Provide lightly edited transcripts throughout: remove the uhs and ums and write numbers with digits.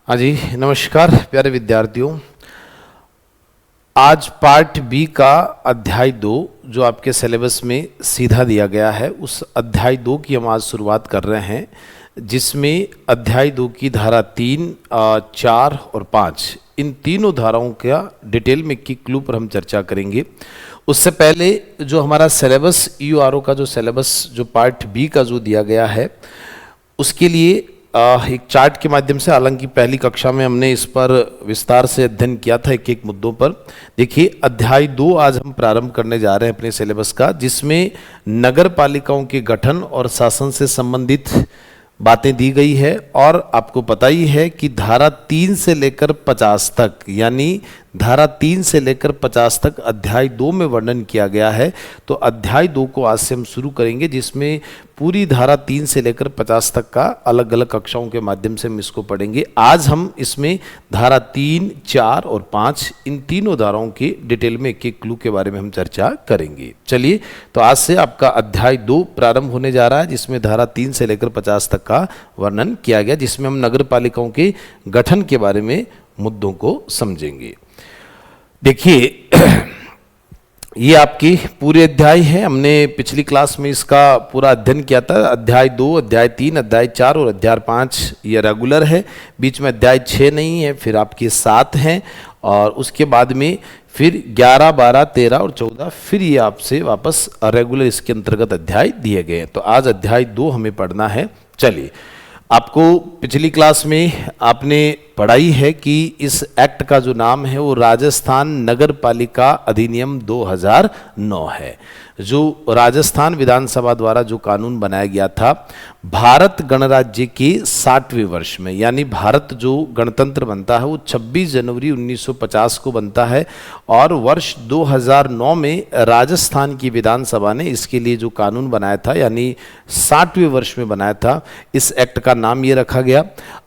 हाँ जी, नमस्कार प्यारे विद्यार्थियों। आज पार्ट बी का अध्याय 2 जो आपके सिलेबस में सीधा दिया गया है, उस अध्याय 2 की हम आज शुरुआत कर रहे हैं, जिसमें अध्याय 2 की धारा 3, 4 और 5 इन तीनों धाराओं का डिटेल में की क्लू पर हम चर्चा करेंगे। उससे पहले जो हमारा सिलेबस EORO का जो सिलेबस जो पार्ट बी का जो दिया गया है, उसके लिए एक चार्ट के माध्यम से, हालांकि पहली कक्षा में हमने इस पर विस्तार से अध्ययन किया था एक एक मुद्दों पर। देखिए, अध्याय 2 आज हम प्रारंभ करने जा रहे हैं अपने सिलेबस का, जिसमें नगर पालिकाओं के गठन और शासन से संबंधित बातें दी गई है। और आपको पता ही है कि धारा 3 से लेकर 50 तक, यानी धारा 3 से लेकर 50 तक अध्याय 2 में वर्णन किया गया है। तो अध्याय 2 को आज से हम शुरू करेंगे, जिसमें पूरी धारा 3 से लेकर 50 तक का अलग अलग कक्षाओं के माध्यम से हम इसको पढ़ेंगे। आज हम इसमें धारा 3, 4 और 5 इन तीनों धाराओं की डिटेल में एक एक क्लू के बारे में हम चर्चा करेंगे। चलिए, तो आज से आपका अध्याय 2 प्रारंभ होने जा रहा है, जिसमें धारा 3 से लेकर 50 तक का वर्णन किया गया, जिसमें हम नगर पालिकाओं के गठन के बारे में मुद्दों को समझेंगे। देखिए, ये आपकी पूरे अध्याय है। हमने पिछली क्लास में इसका पूरा अध्ययन किया था। अध्याय 2, अध्याय 3, अध्याय 4 और अध्याय 5 ये रेगुलर है। बीच में अध्याय 6 नहीं है, फिर आपके 7 हैं, और उसके बाद में फिर 11, 12, 13 और 14 फिर ये आपसे वापस रेगुलर इसके अंतर्गत अध्याय दिए गए हैं। तो आज अध्याय 2 हमें पढ़ना है। चलिए, आपको पिछली क्लास में आपने पढ़ाई है कि इस एक्ट का जो नाम है वो राजस्थान नगर पालिका अधिनियम 2009 है, जो राजस्थान विधानसभा द्वारा जो कानून बनाया गया था भारत गणराज्य के 60वें वर्ष में, यानी भारत जो गणतंत्र बनता है वो 26 जनवरी 1950 को बनता है, और वर्ष 2009 में राजस्थान की विधानसभा ने इसके लिए जो कानून बनाया था, यानी 60वें वर्ष में बनाया था, इस एक्ट का नाम ये रखा गया।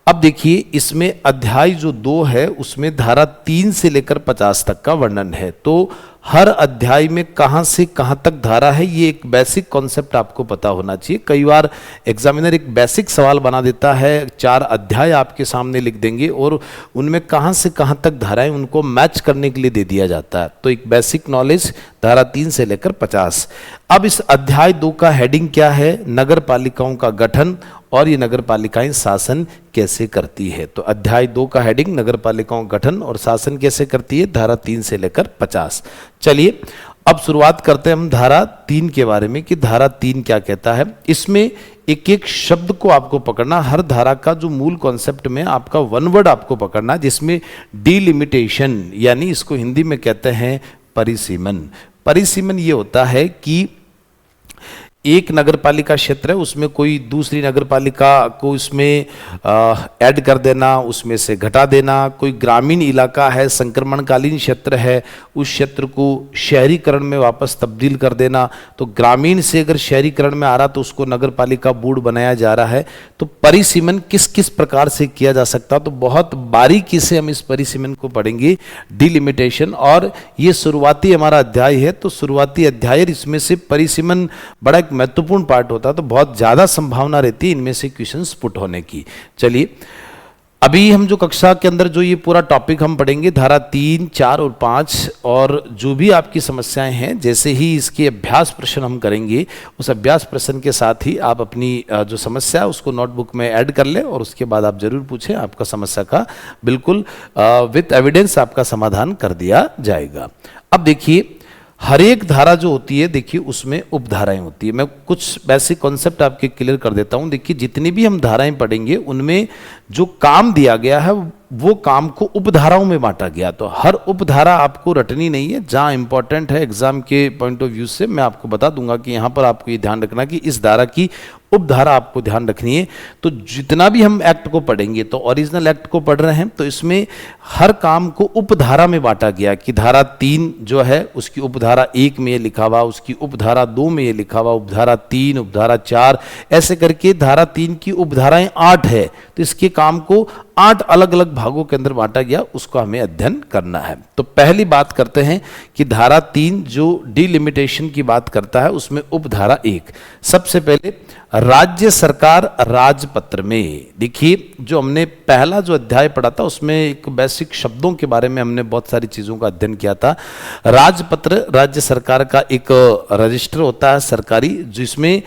अब देखिए, इसमें अध्याय जो 2 है उसमें धारा 3 से लेकर 50 तक का वर्णन है। तो हर अध्याय में कहां से कहां तक धारा है, ये एक बेसिक कॉन्सेप्ट आपको पता होना चाहिए। कई बार एग्जामिनर एक बेसिक सवाल बना देता है, 4 अध्याय आपके सामने लिख देंगे और उनमें कहां से कहां तक धाराएं उनको मैच करने के लिए दे दिया जाता है। तो एक बेसिक नॉलेज धारा 3 से लेकर 50। अब इस अध्याय 2 का हेडिंग क्या है? नगर पालिकाओं का गठन और ये नगर पालिकाएं शासन कैसे करती है। तो अध्याय 2 का हेडिंग नगर पालिकाओं का गठन और शासन कैसे करती है, धारा 3 से लेकर 50। चलिए, अब शुरुआत करते हैं हम धारा 3 के बारे में कि धारा 3 क्या कहता है। इसमें एक एक शब्द को आपको पकड़ना, हर धारा का जो मूल कॉन्सेप्ट में आपका वन वर्ड आपको पकड़ना, जिसमें डिलिमिटेशन, यानी इसको हिंदी में कहते हैं परिसीमन। परिसीमन ये होता है कि एक नगर पालिका क्षेत्र है, उसमें कोई दूसरी नगर पालिका को इसमें ऐड कर देना, उसमें से घटा देना। कोई ग्रामीण इलाका है, संक्रमणकालीन क्षेत्र है, उस क्षेत्र को शहरीकरण में वापस तब्दील कर देना। तो ग्रामीण से अगर शहरीकरण में आ रहा तो उसको नगर पालिका बोर्ड बनाया जा रहा है। तो परिसीमन किस किस प्रकार से किया जा सकता, तो बहुत बारीकी से हम इस परिसीमन को पढ़ेंगे, डिलिमिटेशन। और ये शुरुआती हमारा अध्याय है, तो शुरुआती अध्याय इसमें से परिसीमन बड़ा महत्वपूर्ण पार्ट होता है, तो बहुत ज्यादा संभावना रहती है इनमें से क्वेश्चंस पुट होने की। चलिए, अभी हम जो कक्षा के अंदर जो ये पूरा टॉपिक हम पढ़ेंगे, धारा 3, 4 और 5, और जो भी आपकी समस्याएं हैं, जैसे ही इसके अभ्यास प्रश्न हम करेंगे, उस अभ्यास प्रश्न के साथ ही आप अपनी जो समस्या है उसको नोटबुक में ऐड कर लें, और उसके बाद आप जरूर पूछें, आपका समस्या का बिल्कुल विथ एविडेंस आपका समाधान कर दिया जाएगा। अब देखिए, हर एक धारा जो होती है, देखिए उसमें उपधाराएं होती है। मैं कुछ बेसिक कॉन्सेप्ट आपके क्लियर कर देता हूं। देखिए, जितनी भी हम धाराएं पढ़ेंगे उनमें जो काम दिया गया है वो काम को उपधाराओं में बांटा गया। तो हर उपधारा आपको रटनी नहीं है, जहां इंपॉर्टेंट है एग्जाम के पॉइंट ऑफ व्यू से मैं आपको बता दूंगा कि यहां पर आपको ये ध्यान रखना कि इस धारा की उपधारा आपको ध्यान रखनी है। तो जितना भी हम एक्ट को पढ़ेंगे, तो ओरिजिनल एक्ट को पढ़ रहे हैं, तो इसमें हर काम को उपधारा में बांटा गया कि धारा 3 जो है उसकी उपधारा 1 में ये लिखा हुआ, उसकी उपधारा 2 में ये लिखा हुआ, उपधारा 3, उपधारा 4, ऐसे करके धारा 3 की उपधाराएं 8 है। तो इसके काम को 8 अलग अलग भागों के अंदर बांटा गया, उसको हमें अध्ययन करना है। तो पहली बात करते हैं कि धारा 3 जो डिलिमिटेशन की बात करता है, उसमें उपधारा 1। सबसे पहले राज्य सरकार राजपत्र में, देखिए जो हमने पहला जो अध्याय पढ़ा था उसमें एक बेसिक शब्दों के बारे में हमने बहुत सारी चीज़ों का अध्ययन किया था। राजपत्र राज्य सरकार का एक रजिस्टर होता है सरकारी, जिसमें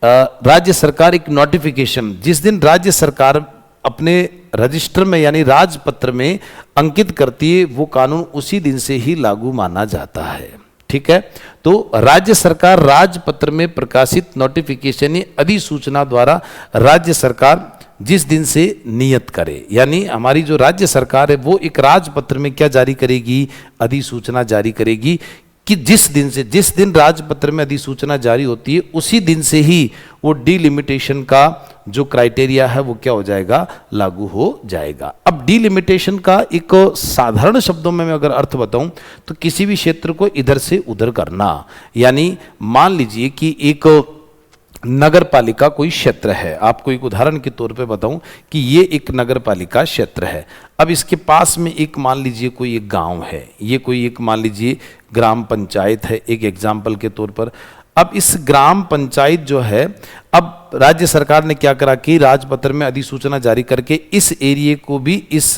राज्य सरकार एक नोटिफिकेशन, जिस दिन राज्य सरकार अपने रजिस्टर में यानी राजपत्र में अंकित करती है, वो कानून उसी दिन से ही लागू माना जाता है। ठीक है, तो राज्य सरकार राजपत्र में प्रकाशित नोटिफिकेशन या अधिसूचना द्वारा राज्य सरकार जिस दिन से नियत करे, यानी हमारी जो राज्य सरकार है वो एक राजपत्र में क्या जारी करेगी, अधिसूचना जारी करेगी कि जिस दिन राजपत्र में अधिसूचना जारी होती है उसी दिन से ही वो डीलिमिटेशन का जो क्राइटेरिया है वो क्या हो जाएगा, लागू हो जाएगा। अब डीलिमिटेशन का एक साधारण शब्दों में मैं अगर अर्थ बताऊं तो किसी भी क्षेत्र को इधर से उधर करना, यानी मान लीजिए कि एक नगर पालिका कोई क्षेत्र है, आपको एक उदाहरण के तौर पे बताऊं कि ये एक नगर पालिका क्षेत्र है। अब इसके पास में एक मान लीजिए कोई एक गांव है, ये कोई एक मान लीजिए ग्राम पंचायत है, एक एग्जाम्पल के तौर पर। अब इस ग्राम पंचायत जो है, अब राज्य सरकार ने क्या करा कि राजपत्र में अधिसूचना जारी करके इस एरिया को भी इस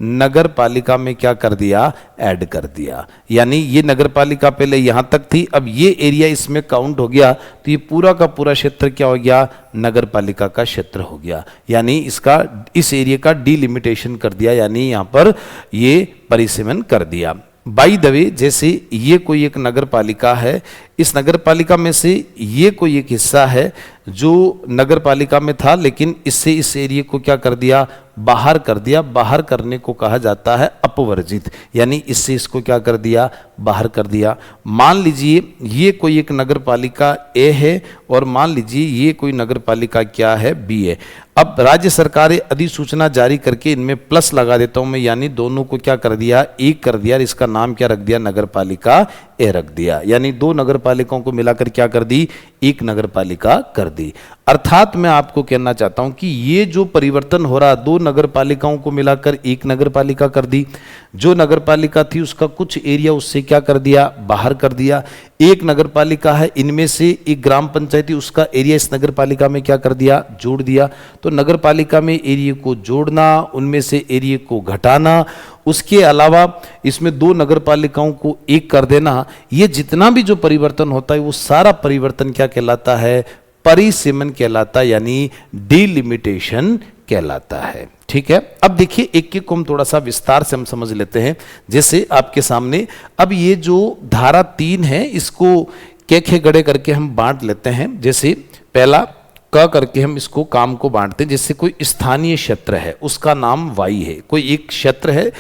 नगर पालिका में क्या कर दिया, ऐड कर दिया। यानी ये नगर पालिका पहले यहां तक थी, अब ये एरिया इसमें काउंट हो गया तो ये पूरा का पूरा क्षेत्र क्या हो गया, नगर पालिका का क्षेत्र हो गया। यानी इसका इस एरिया का डीलिमिटेशन कर दिया, यानी यहां पर ये परिसीमन कर दिया। बाई द वे, जैसे ये कोई एक नगर पालिका है, इस नगर पालिका में से ये कोई एक हिस्सा है जो नगर पालिका में था, लेकिन इससे इस एरिया को क्या कर दिया, बाहर कर दिया। बाहर करने को कहा जाता है अपवर्जित, यानी इससे इसको क्या कर दिया, बाहर कर दिया। मान लीजिए ये कोई एक नगर पालिका ए है और मान लीजिए ये कोई नगर पालिका क्या है, बी है। अब राज्य सरकार ने अधिसूचना जारी करके इनमें प्लस लगा देता हूं मैं, यानी दोनों को क्या कर दिया, एक कर दिया, इसका नाम क्या रख दिया, नगर पालिका ए रख दिया। यानी दो नगर पालिकाओं को मिलाकर क्या कर दी, एक नगर पालिका कर दी। अर्थात मैं आपको कहना चाहता हूं कि ये जो परिवर्तन हो रहा, दो नगर पालिकाओं को मिलाकर एक नगर पालिका कर दी। जो नगर पालिका थी उसका कुछ एरिया उससे क्या कर दिया, बाहर कर दिया। एक नगर पालिका है, इनमें से एक ग्राम पंचायत थी, उसका एरिया इस नगर पालिका में क्या कर दिया, जोड़ दिया। तो नगर पालिका में एरिया को जोड़ना, उनमें से एरिया को घटाना, उसके अलावा इसमें दो नगर पालिकाओं को एक कर देना, ये जितना भी जो परिवर्तन होता है वो सारा परिवर्तन क्या कहलाता है, परिसीमन कहलाता है, यानी डीलिमिटेशन कहलाता है। ठीक है, अब देखिए एक एक को हम थोड़ा सा विस्तार से हम समझ लेते हैं। जैसे आपके सामने अब ये जो धारा 3 है इसको कै खे गड़े करके हम बांट लेते हैं। जैसे पहला क करके हम इसको काम को बांटते हैं। जैसे कोई स्थानीय क्षेत्र है उसका नाम वाई है, कोई एक क्षेत्र है,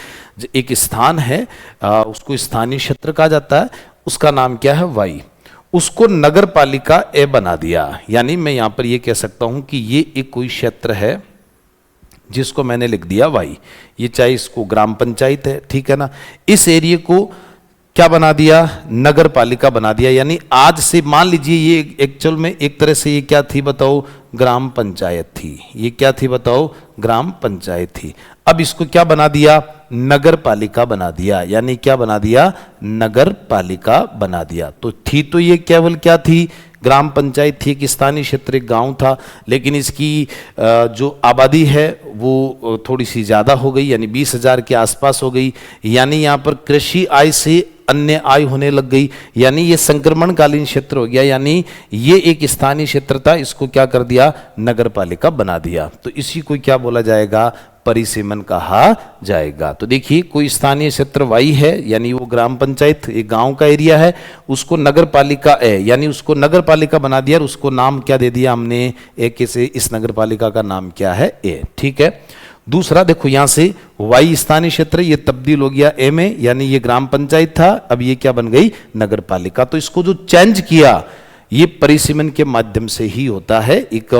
एक स्थान है, उसको स्थानीय क्षेत्र कहा जाता है, उसका नाम क्या है, वाई। उसको नगर पालिका ए बना दिया। यानी मैं यहां पर ये कह सकता हूं कि ये एक कोई क्षेत्र है जिसको मैंने लिख दिया वाई, ये चाहे इसको ग्राम पंचायत है, ठीक है ना। इस एरिया को क्या बना दिया, नगर पालिका बना दिया। यानी आज से मान लीजिए ये एक्चुअल में एक तरह से ये क्या थी बताओ, ग्राम पंचायत थी। ये क्या थी बताओ, ग्राम पंचायत थी। अब इसको क्या बना दिया, नगर पालिका बना दिया। यानी क्या बना दिया, नगर पालिका बना दिया। तो थी तो ये केवल क्या थी, ग्राम पंचायत थी, एक स्थानीय क्षेत्र, एक गांव था, लेकिन इसकी जो आबादी है वो थोड़ी सी ज़्यादा हो गई, यानी 20,000 के आसपास हो गई। यानी यहाँ पर कृषि आय से अन्य आय होने लग गई, यानी ये संक्रमणकालीन क्षेत्र हो गया। यानी ये एक स्थानीय क्षेत्र था, इसको क्या कर दिया, नगर पालिका बना दिया। तो इसी को क्या बोला जाएगा, परिसीमन कहा जाएगा। तो देखिए कोई स्थानीय क्षेत्र वाई है, यानी वो ग्राम पंचायत एक गांव का एरिया है, उसको नगर पालिका है, यानी उसको नगर पालिका बना दिया और उसको नाम क्या दे दिया हमने, एक से, इस नगर पालिका का नाम क्या है, ए। ठीक है। दूसरा देखो यहां से वाई स्थानीय क्षेत्र, ये तब्दील हो गया ए में, यानी ये ग्राम पंचायत था, अब ये क्या बन गई, नगर पालिका। तो इसको जो चेंज किया ये परिसीमन के माध्यम से ही होता है। एक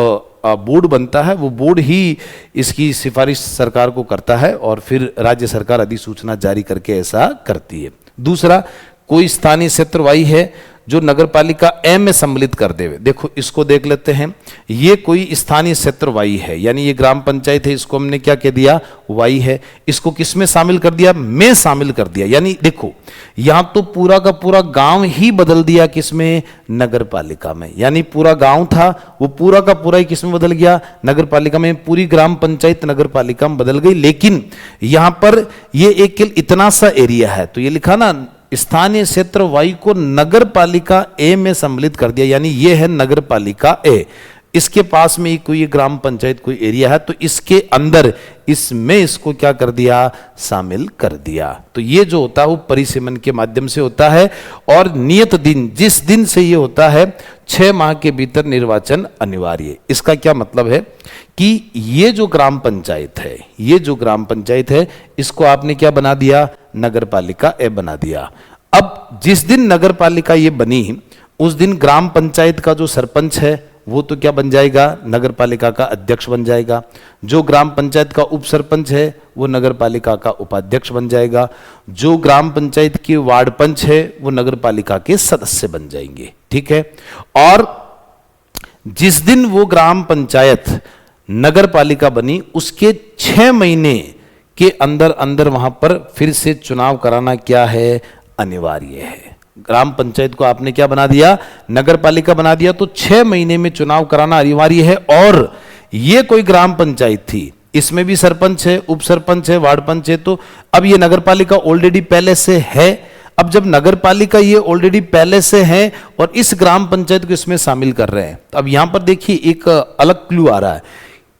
बोर्ड बनता है, वो बोर्ड ही इसकी सिफारिश सरकार को करता है और फिर राज्य सरकार अधिसूचना जारी करके ऐसा करती है। दूसरा, कोई स्थानीय क्षेत्र वाई है, जो नगर पालिका ए में सम्मिलित कर देवे। देखो इसको देख लेते हैं, ये कोई स्थानीय क्षेत्र वाई है, यानी ये ग्राम पंचायत है, इसको हमने क्या कह दिया, वाई है। इसको किस में शामिल कर दिया, में शामिल कर दिया। यानी देखो यहां तो पूरा का पूरा गांव ही बदल दिया किसमें, नगर पालिका में। यानी पूरा गांव था वो पूरा का पूरा ही किसमें बदल गया, नगर पालिका में। पूरी ग्राम पंचायत नगर पालिका में बदल गई। लेकिन यहां पर ये एक इतना सा एरिया है, तो ये लिखा ना स्थानीय क्षेत्र वाई को नगर पालिका ए में सम्मिलित कर दिया, यानी ये है नगर पालिका ए। इसके पास में कोई ग्राम पंचायत कोई एरिया है, तो इसके अंदर इसमें इसको क्या कर दिया, शामिल कर दिया। तो ये जो होता है वो परिसीमन के माध्यम से होता है। और नियत दिन, जिस दिन से ये होता है 6 माह के भीतर निर्वाचन अनिवार्य। इसका क्या मतलब है कि ये जो ग्राम पंचायत है, ये जो ग्राम पंचायत है, इसको आपने क्या बना दिया, नगर पालिका ए बना दिया। अब जिस दिन नगर पालिका ये बनी, उस दिन ग्राम पंचायत का जो सरपंच है वो तो क्या बन जाएगा, नगर पालिका का अध्यक्ष बन जाएगा। जो ग्राम पंचायत का उप सरपंच है वो नगर पालिका का उपाध्यक्ष बन जाएगा। जो ग्राम पंचायत के वार्ड पंच है वो नगर पालिका के सदस्य बन जाएंगे। ठीक है। और जिस दिन वो ग्राम पंचायत नगर पालिका बनी, उसके 6 महीने के अंदर अंदर वहां पर फिर से चुनाव कराना क्या है, अनिवार्य है। ग्राम पंचायत को आपने क्या बना दिया, नगर पालिका बना दिया, तो 6 महीने में चुनाव कराना अनिवार्य है। और ये कोई ग्राम पंचायत थी, इसमें भी सरपंच है, उप सरपंच है, वार्ड पंच है, तो अब ये नगर पालिका ऑलरेडी पहले से है। अब जब नगर पालिका ये ऑलरेडी पहले से है और इस ग्राम पंचायत को इसमें शामिल कर रहे हैं, तो अब यहां पर देखिए एक अलग क्लू आ रहा है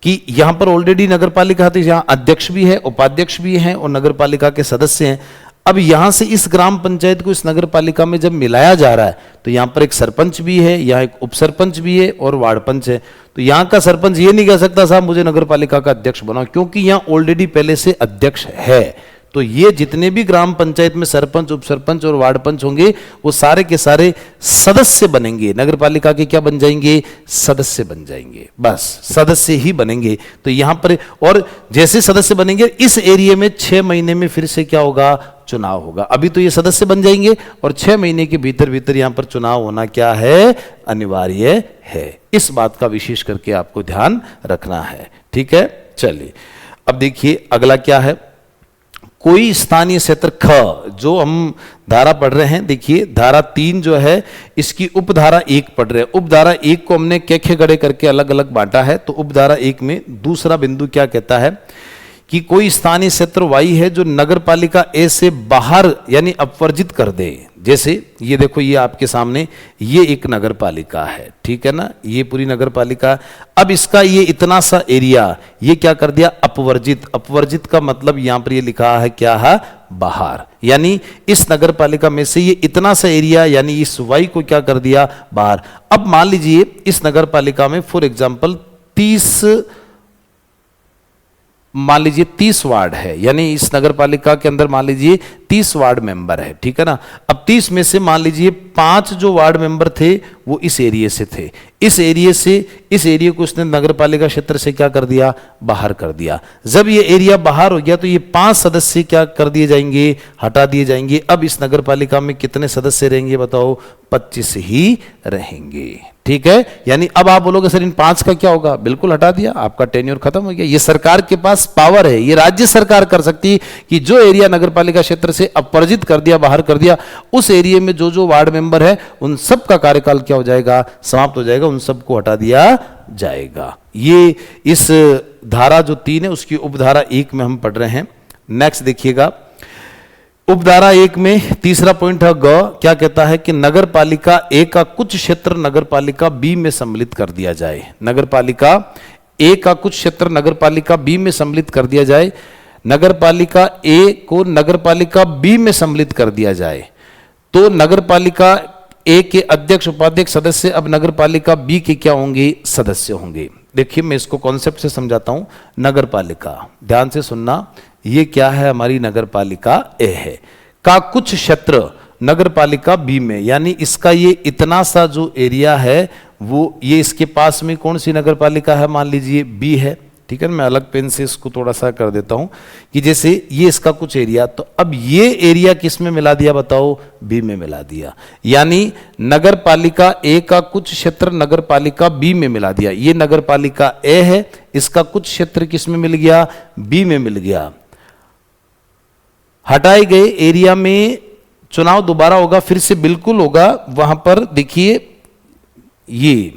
कि यहां पर ऑलरेडी नगर पालिका थी, यहां अध्यक्ष भी है, उपाध्यक्ष भी है और नगर पालिका के सदस्य हैं। अब यहां से इस ग्राम पंचायत को इस नगर पालिका में जब मिलाया जा रहा है, तो यहां पर एक सरपंच भी है, यहां एक उप सरपंच भी है और वार्ड पंच है। तो यहां का सरपंच ये नहीं कह सकता साहब मुझे नगर पालिका का अध्यक्ष बनाओ, क्योंकि यहां ऑलरेडी पहले से अध्यक्ष है। तो ये जितने भी ग्राम पंचायत में सरपंच, उप सरपंच और वार्ड पंच होंगे, वो सारे के सारे सदस्य बनेंगे, नगर पालिका के क्या बन जाएंगे, सदस्य बन जाएंगे। बस सदस्य ही बनेंगे। तो यहां पर और जैसे सदस्य बनेंगे, इस एरिया में 6 महीने में फिर से क्या होगा, चुनाव होगा। अभी तो ये सदस्य बन जाएंगे और 6 महीने के भीतर भीतर यहां पर चुनाव होना क्या है, अनिवार्य है। इस बात का विशेष करके आपको ध्यान रखना है। ठीक है। चलिए अब देखिए अगला क्या है, कोई स्थानीय क्षेत्र ख, जो हम धारा पढ़ रहे हैं। देखिए धारा 3 जो है इसकी उपधारा 1 पढ़ रहे हैं। उपधारा 1 को हमने केखे गड़े करके अलग अलग बांटा है। तो उपधारा 1 में दूसरा बिंदु क्या कहता है कि कोई स्थानीय क्षेत्र वाई है जो नगर पालिका ए से बाहर यानी अपवर्जित कर दे। जैसे ये देखो, ये आपके सामने ये एक नगर पालिका है, ठीक है ना, ये पूरी नगर पालिका। अब इसका ये इतना सा एरिया ये क्या कर दिया, अपवर्जित। अपवर्जित का मतलब यहां पर ये लिखा है क्या है, बाहर। यानी इस नगर पालिका में से ये इतना सा एरिया यानी इस वाई को क्या कर दिया, बाहर। अब मान लीजिए इस नगर पालिका में फॉर एग्जाम्पल 30 वार्ड है, यानी इस नगर पालिका के अंदर मान लीजिए 30 वार्ड मेंबर है, ठीक है ना। अब 30 में से मान लीजिए 5 जो वार्ड मेंबर थे वो इस एरिया से थे। इस एरिया को उसने नगर पालिका क्षेत्र से क्या कर दिया, बाहर कर दिया। जब ये एरिया बाहर हो गया तो ये 5 सदस्य क्या कर दिए जाएंगे, हटा दिए जाएंगे। अब इस नगर पालिका में कितने सदस्य रहेंगे बताओ, 25 ही रहेंगे, ठीक है। यानी अब आप बोलोगे सर इन 5 का क्या होगा, बिल्कुल हटा दिया, आपका टेन्योर खत्म हो गया। ये सरकार के पास पावर है, ये राज्य सरकार कर सकती है कि जो एरिया नगर पालिका क्षेत्र से अपवर्जित कर दिया, बाहर कर दिया, उस एरिया में जो जो वार्ड मेंबर है उन सब का कार्यकाल क्या हो जाएगा, समाप्त हो जाएगा, उन सबको हटा दिया जाएगा। ये इस धारा जो 3 है उसकी उपधारा 1 में हम पढ़ रहे हैं। नेक्स्ट देखिएगा, उपधारा 1 में तीसरा पॉइंट है ग, क्या कहता है कि नगर पालिका ए का कुछ क्षेत्र नगर पालिका बी में सम्मिलित कर दिया जाए। नगर पालिका ए का कुछ क्षेत्र नगर पालिका बी में सम्मिलित कर दिया जाए। नगर पालिका ए को नगर पालिका बी में सम्मिलित कर दिया जाए तो नगर पालिका ए के अध्यक्ष, उपाध्यक्ष, सदस्य अब नगर पालिका बी के क्या होंगे, सदस्य होंगे। देखिए मैं इसको कॉन्सेप्ट से समझाता हूं। नगर पालिका, ध्यान से सुनना, ये क्या है, हमारी नगर पालिका ए है का कुछ क्षेत्र नगर पालिका बी में, यानी इसका ये इतना सा जो एरिया है वो ये इसके पास में कौन सी नगर पालिका है, मान लीजिए बी है। ठीक है, मैं अलग पेन से इसको थोड़ा सा कर देता हूं कि जैसे ये इसका कुछ एरिया, तो अब ये एरिया किस में मिला दिया बताओ, बी में मिला दिया। यानी नगर पालिका ए का कुछ क्षेत्र नगर पालिका बी में मिला दिया। ये नगर पालिका ए है, इसका कुछ क्षेत्र किस में मिल गया, बी में मिल गया। हटाए गए एरिया में चुनाव दोबारा होगा, फिर से बिल्कुल होगा। वहां पर देखिए ये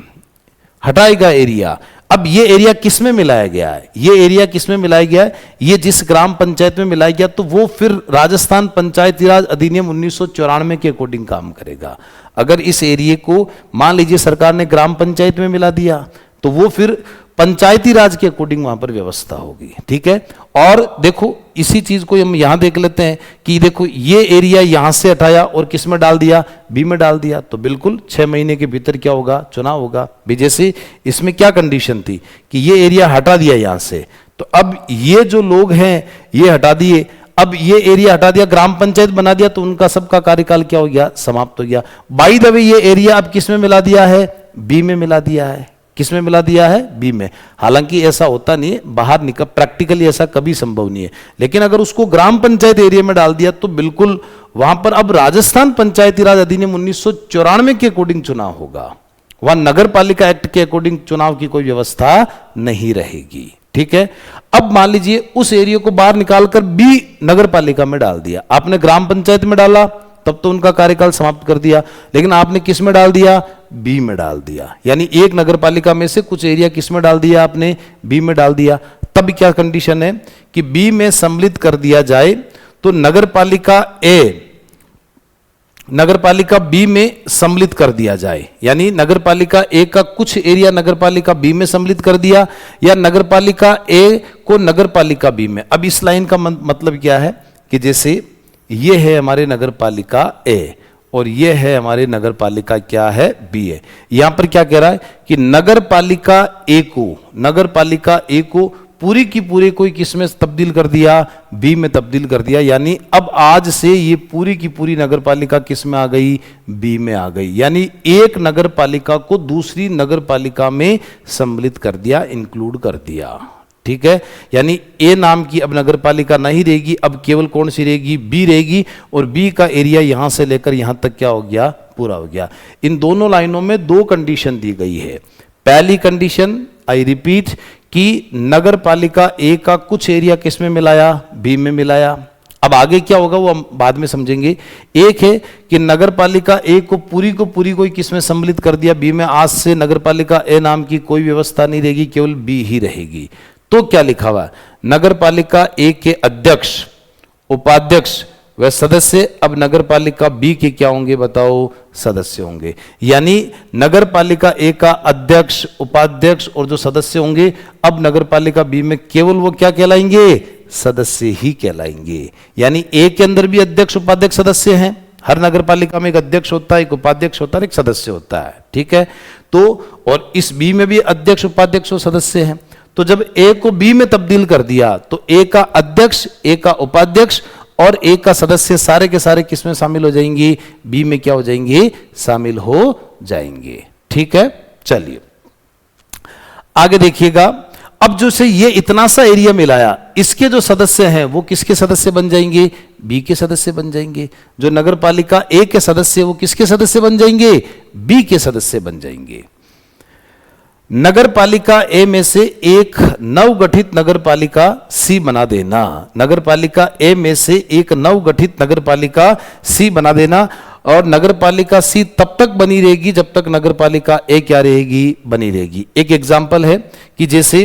हटाएगा एरिया। अब ये एरिया किस में मिलाया गया है, ये एरिया किस में मिलाया गया है, ये जिस ग्राम पंचायत में मिलाया गया, तो वो फिर राजस्थान पंचायती राज अधिनियम 1994 के अकॉर्डिंग काम करेगा। अगर इस एरिया को मान लीजिए सरकार ने ग्राम पंचायत में मिला दिया, तो वो फिर पंचायती राज के अकॉर्डिंग वहां पर व्यवस्था होगी। ठीक है, और देखो इसी चीज को हम यहां देख लेते हैं कि देखो ये एरिया यहां से हटाया और किस में डाल दिया, बी में डाल दिया, तो बिल्कुल 6 महीने के भीतर क्या होगा, चुनाव होगा। भी जैसे इसमें क्या कंडीशन थी कि ये एरिया हटा दिया यहां से, तो अब ये जो लोग हैं ये हटा दिए, अब ये एरिया हटा दिया, ग्राम पंचायत बना दिया, तो उनका सबका कार्यकाल क्या हो गया, समाप्त हो गया। बाय द वे ये एरिया अब किस में मिला दिया है, बी में मिला दिया है। किस में मिला दिया है, बी में। हालांकि ऐसा होता नहीं है, बाहर निकल प्रैक्टिकली ऐसा कभी संभव नहीं है, लेकिन अगर उसको ग्राम पंचायत एरिया में डाल दिया तो बिल्कुल वहां पर अब राजस्थान पंचायती राज अधिनियम 1994 के अकॉर्डिंग चुनाव होगा। वहां नगर पालिका एक्ट के अकॉर्डिंग चुनाव की कोई व्यवस्था नहीं रहेगी। ठीक है, अब मान लीजिए उस एरिया को बाहर निकालकर बी नगर पालिका में डाल दिया। आपने ग्राम पंचायत में डाला तब तो उनका कार्यकाल समाप्त कर दिया, लेकिन आपने किस में डाल दिया, बी में डाल दिया। यानी एक नगर पालिका में से कुछ एरिया किस में डाल दिया आपने, बी में डाल दिया। तब क्या कंडीशन है कि बी में सम्मिलित कर दिया जाए, तो नगर पालिका ए नगर पालिका बी में सम्मिलित कर दिया जाए। यानी नगर पालिका ए का कुछ एरिया नगर पालिका बी में सम्मिलित कर दिया, या नगर पालिका ए को नगर पालिका बी में। अब इस लाइन का मतलब क्या है कि जैसे ये है हमारे नगर पालिका ए और ये है हमारे नगर पालिका क्या है, बी है। यहां पर क्या कह रहा है कि नगर पालिका ए को पूरी की पूरी कोई किस में तब्दील कर दिया, बी में तब्दील कर दिया। यानी अब आज से ये पूरी की पूरी नगर पालिका किस में आ गई, बी में आ गई। यानी एक नगर पालिका को दूसरी नगर पालिका में सम्मिलित कर दिया, इंक्लूड कर दिया। ठीक है, यानी ए नाम की अब नगर पालिका नहीं रहेगी, अब केवल कौन सी रहेगी, बी रहेगी, और बी का एरिया यहां से लेकर यहां तक क्या हो गया, पूरा हो गया। इन दोनों लाइनों में दो कंडीशन दी गई है। पहली कंडीशन, आई रिपीट, कि नगर पालिका ए का कुछ एरिया किस में मिलाया, बी में मिलाया। अब आगे क्या होगा वो हम बाद में समझेंगे। एक है कि नगर पालिका ए को पूरी कोई किस में सम्मिलित कर दिया, बी में। आज से नगर पालिका ए नाम की कोई व्यवस्था नहीं रहेगी, केवल बी ही रहेगी। तो क्या लिखा हुआ, नगर पालिका ए के अध्यक्ष, उपाध्यक्ष व सदस्य अब नगर पालिका बी के क्या होंगे बताओ, सदस्य होंगे। यानी नगर पालिका ए का अध्यक्ष, उपाध्यक्ष और जो सदस्य होंगे अब नगर पालिका बी में केवल वो क्या कहलाएंगे, सदस्य ही कहलाएंगे। यानी ए के अंदर भी अध्यक्ष, उपाध्यक्ष, सदस्य हैं। हर नगर पालिका में एक अध्यक्ष होता है, एक उपाध्यक्ष होता है, एक सदस्य होता है। ठीक है, तो और इस बी में भी अध्यक्ष, उपाध्यक्ष और सदस्य हैं। तो जब ए को बी में तब्दील कर दिया तो ए का अध्यक्ष, ए का उपाध्यक्ष और ए का सदस्य सारे के सारे किस में शामिल हो जाएंगे, बी में क्या हो जाएंगे, शामिल हो जाएंगे। ठीक है, चलिए आगे देखिएगा। अब जो से ये इतना सा एरिया मिलाया, इसके जो सदस्य हैं वो किसके सदस्य बन जाएंगे, बी के सदस्य बन जाएंगे। जो नगर पालिका ए के सदस्य वो किसके सदस्य बन जाएंगे, बी के सदस्य बन जाएंगे। नगर पालिका ए में से एक नवगठित नगर पालिका सी बना देना। नगर पालिका ए में से एक नवगठित नगर पालिका सी बना देना, और नगर पालिका सी तब तक बनी रहेगी जब तक नगर पालिका ए क्या रहेगी, बनी रहेगी। एक एग्जाम्पल है कि जैसे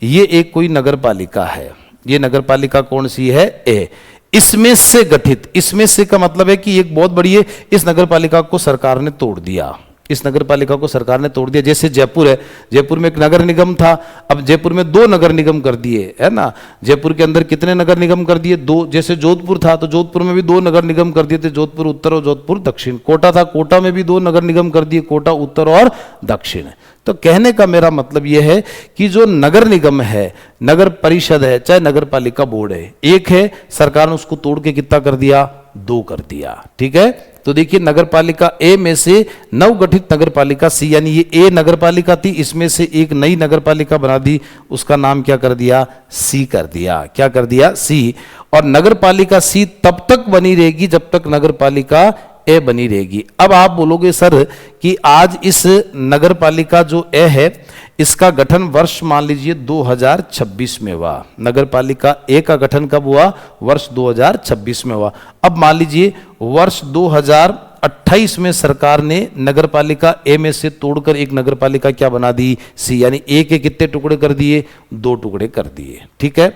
ये एक कोई नगर पालिका है, ये नगर पालिका कौन सी है, ए। इसमें से गठित, इसमें से का मतलब है कि एक बहुत बड़ी है, इस नगर पालिका को सरकार ने तोड़ दिया, इस नगर पालिका को सरकार ने तोड़ दिया। जैसे जयपुर है, जयपुर में एक नगर निगम था, अब जयपुर में 2 नगर निगम कर दिए, है ना। जयपुर के अंदर कितने नगर निगम कर दिए, 2। जैसे जोधपुर था तो जोधपुर में भी 2 नगर निगम कर दिए थे, जोधपुर उत्तर और जोधपुर दक्षिण। कोटा था, कोटा में भी 2 नगर निगम कर दिए, कोटा उत्तर और दक्षिण। तो कहने का मेरा मतलब यह है कि जो नगर निगम है, नगर परिषद है, चाहे नगर पालिका बोर्ड है, एक है, सरकार ने उसको तोड़ के कितना कर दिया, 2 कर दिया। ठीक है, तो देखिए नगरपालिका ए में से नवगठित नगरपालिका सी, यानी ये ए नगरपालिका थी, इसमें से एक नई नगरपालिका बना दी, उसका नाम क्या कर दिया, सी कर दिया। क्या कर दिया, सी। और नगरपालिका सी तब तक बनी रहेगी जब तक नगरपालिका ए बनी रहेगी। अब आप बोलोगे सर कि आज इस नगरपालिका जो ए है इसका गठन वर्ष मान लीजिए 2026 में हुआ, नगरपालिका ए का गठन कब हुआ, वर्ष 2026 में हुआ। अब मान लीजिए वर्ष 2028 में सरकार ने नगरपालिका ए में से तोड़कर एक नगरपालिका क्या बना दी, सी, यानी ए के कितने टुकड़े कर दिए, 2 टुकड़े कर दिए। ठीक है,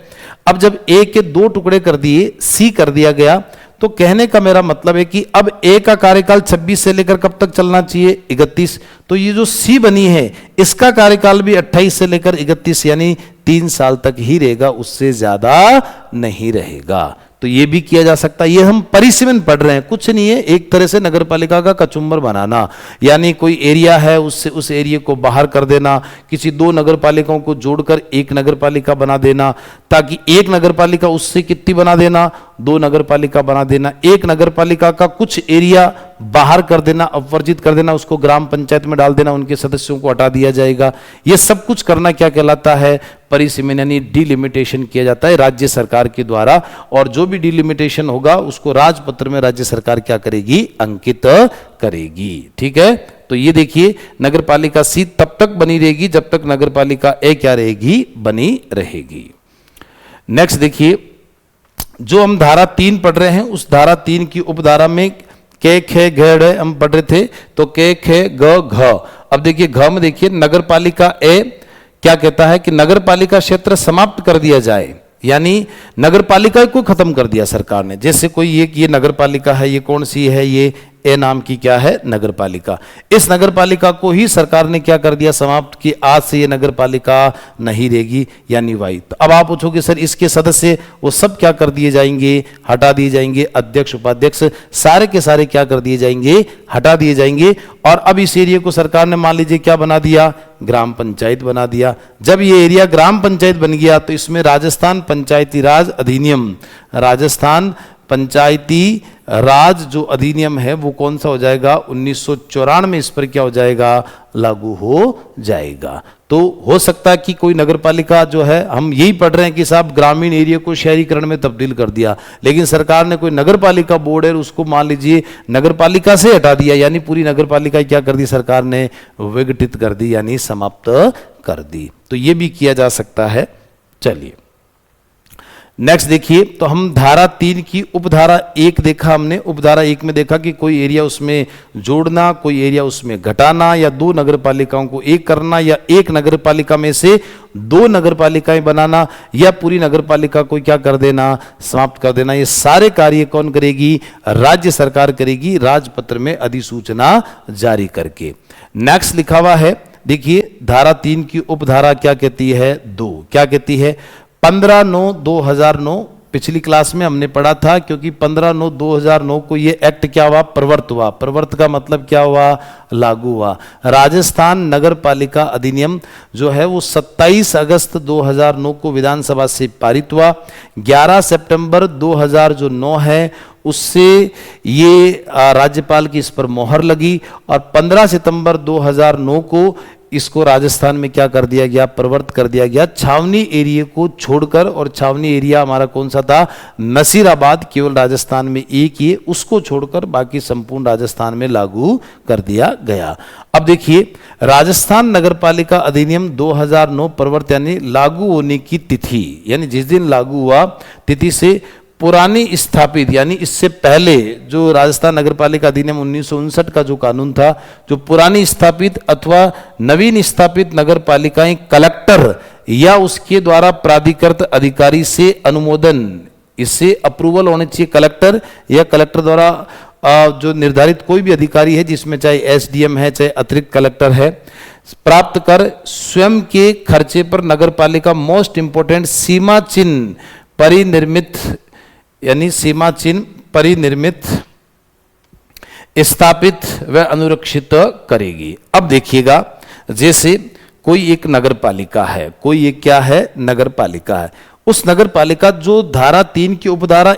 अब जब ए के 2 टुकड़े कर दिए, सी कर दिया गया, तो कहने का मेरा मतलब है कि अब ए का कार्यकाल 26 से लेकर कब तक चलना चाहिए, 31। तो ये जो सी बनी है इसका कार्यकाल भी 28 से लेकर 31 यानी 3 साल तक ही रहेगा, उससे ज्यादा नहीं रहेगा। तो ये भी किया जा सकता है। ये हम परिसीमन पढ़ रहे हैं, कुछ नहीं है, एक तरह से नगरपालिका का कचुम्बर बनाना, यानी कोई एरिया है उससे उस एरिया को बाहर कर देना, किसी 2 नगरपालिकाओं को जोड़कर एक नगरपालिका बना देना, ताकि एक नगरपालिका उससे कितनी बना देना, 2 नगरपालिका बना देना, एक नगरपालिका का कुछ एरिया बाहर कर देना, अपवर्जित कर देना, उसको ग्राम पंचायत में डाल देना, उनके सदस्यों को हटा दिया जाएगा। ये सब कुछ करना क्या कहलाता है, परिसीमन, यानी डिलिमिटेशन किया जाता है राज्य सरकार के द्वारा। और जो भी डिलिमिटेशन होगा उसको राजपत्र में राज्य सरकार क्या करेगी, अंकित करेगी। ठीक है, तो ये देखिए नगरपालिका सी तब तक बनी रहेगी जब तक नगरपालिका ए क्या रहेगी, बनी रहेगी। नेक्स्ट देखिए, जो हम धारा 3 पढ़ रहे हैं उस धारा 3 की उपधारा में के खे घ हम पढ़ रहे थे, तो के खे ग घ। अब देखिए घ में देखिए नगरपालिका ए क्या कहता है कि नगरपालिका क्षेत्र समाप्त कर दिया जाए, यानी नगरपालिका को खत्म कर दिया सरकार ने। जैसे कोई ये नगरपालिका है, ये कौन सी है, ये ए नाम की क्या है, नगरपालिका। इस नगरपालिका को ही सरकार ने क्या कर दिया, समाप्त की, आज से ये नगरपालिका नहीं रहेगी, यानी वाई। तो अब आप पूछोगे सर इसके सदस्य वो सब क्या कर दिए जाएंगे, हटा दिए जाएंगे, अध्यक्ष उपाध्यक्ष सारे के सारे क्या कर दिए जाएंगे, हटा दिए जाएंगे। और अब इस एरिया को सरकार ने मान लीजिए क्या बना दिया, ग्राम पंचायत बना दिया। जब ये एरिया ग्राम पंचायत बन गया तो इसमें राजस्थान पंचायती राज अधिनियम, राजस्थान पंचायती राज जो अधिनियम है वो कौन सा हो जाएगा, 1994 में इस पर क्या हो जाएगा, लागू हो जाएगा। तो हो सकता है कि कोई नगरपालिका जो है, हम यही पढ़ रहे हैं कि साहब ग्रामीण एरिया को शहरीकरण में तब्दील कर दिया, लेकिन सरकार ने कोई नगरपालिका बोर्ड है उसको मान लीजिए नगरपालिका से हटा दिया, यानी पूरी नगरपालिका क्या कर दी सरकार ने, विघटित कर दी, यानी समाप्त कर दी। तो ये भी किया जा सकता है। चलिए नेक्स्ट देखिए, तो हम धारा 3 की उपधारा 1 देखा हमने। उपधारा 1 में देखा कि कोई एरिया उसमें जोड़ना, कोई एरिया उसमें घटाना, या 2 नगरपालिकाओं को एक करना, या एक नगरपालिका में से 2 नगरपालिकाएं बनाना, या पूरी नगरपालिका को क्या कर देना, समाप्त कर देना। ये सारे कार्य कौन करेगी, राज्य सरकार करेगी, राजपत्र में अधिसूचना जारी करके। नेक्स्ट लिखा हुआ है, देखिए धारा 3 की उपधारा क्या कहती है, 2 क्या कहती है, 15/9/2009 पिछली क्लास में हमने पढ़ा था, क्योंकि 15/9/2009 को ये एक्ट क्या हुआ, प्रवर्त हुआ। प्रवर्त का मतलब क्या हुआ, लागू हुआ। राजस्थान नगर पालिका अधिनियम जो है वो 27 अगस्त 2009 को विधानसभा से पारित हुआ। 11 सितंबर 2009 है उससे ये राज्यपाल की इस पर मोहर लगी, और 15 सितंबर 2009 को इसको राजस्थान में क्या कर दिया गया, प्रवर्त कर दिया गया, छावनी एरिया को छोड़कर। और छावनी एरिया हमारा कौन सा था, नसीराबाद, केवल राजस्थान में एक ही, उसको छोड़कर बाकी संपूर्ण राजस्थान में लागू कर दिया गया। अब देखिए राजस्थान नगरपालिका अधिनियम 2009 प्रवर्त यानी लागू होने की तिथि, यानी जिस दिन लागू हुआ तिथि से पुरानी स्थापित, यानी इससे पहले जो राजस्थान नगरपालिका अधिनियम 1959 का जो कानून था, जो पुरानी स्थापित अथवा नवीन स्थापित नगरपालिकाएं कलेक्टर या उसके द्वारा प्राधिकृत अधिकारी से अनुमोदन, इससे अप्रूवल होने चाहिए कलेक्टर या कलेक्टर द्वारा जो निर्धारित कोई भी अधिकारी है, जिसमें चाहे एसडीएम है चाहे अतिरिक्त कलेक्टर है, प्राप्त कर स्वयं के खर्चे पर नगरपालिका मोस्ट इंपोर्टेंट सीमा चिन्ह परिनिर्मित, यानी सीमा चिन्ह परिनिर्मित, स्थापित व अनुरक्षित करेगी। अब देखिएगा, जैसे कोई एक नगरपालिका है, कोई एक क्या है, नगरपालिका है, उस नगर पालिका जो धारा 3 की उपधारा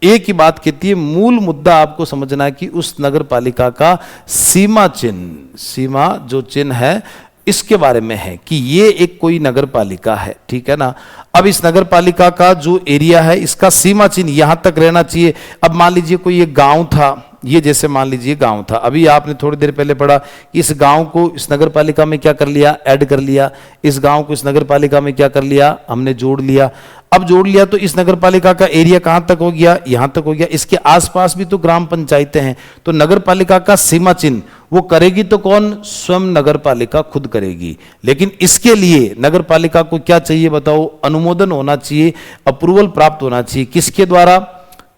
ए की बात कहती है, मूल मुद्दा आपको समझना है कि उस नगर पालिका का सीमा चिन्ह, सीमा जो चिन्ह है इसके बारे में है कि ये एक कोई नगर पालिका है, ठीक है ना। अब इस नगर पालिका का जो एरिया है इसका सीमा चिन्ह यहां तक रहना चाहिए। अब मान लीजिए कोई एक गांव था, ये जैसे मान लीजिए गांव था, अभी आपने थोड़ी देर पहले पढ़ा कि इस गांव को इस नगर पालिका में क्या कर लिया, ऐड कर लिया, इस गांव को इस नगर पालिका में क्या कर लिया, हमने जोड़ लिया। अब जोड़ लिया तो इस नगर पालिका का एरिया कहां तक हो गया, यहां तक हो गया। इसके आसपास भी तो ग्राम पंचायतें हैं, तो नगर पालिका का सीमा चिन्ह वो करेगी तो कौन, स्वयं नगर पालिका खुद करेगी। लेकिन इसके लिए नगर पालिका को क्या चाहिए बताओ, अनुमोदन होना चाहिए, अप्रूवल प्राप्त होना चाहिए। किसके द्वारा,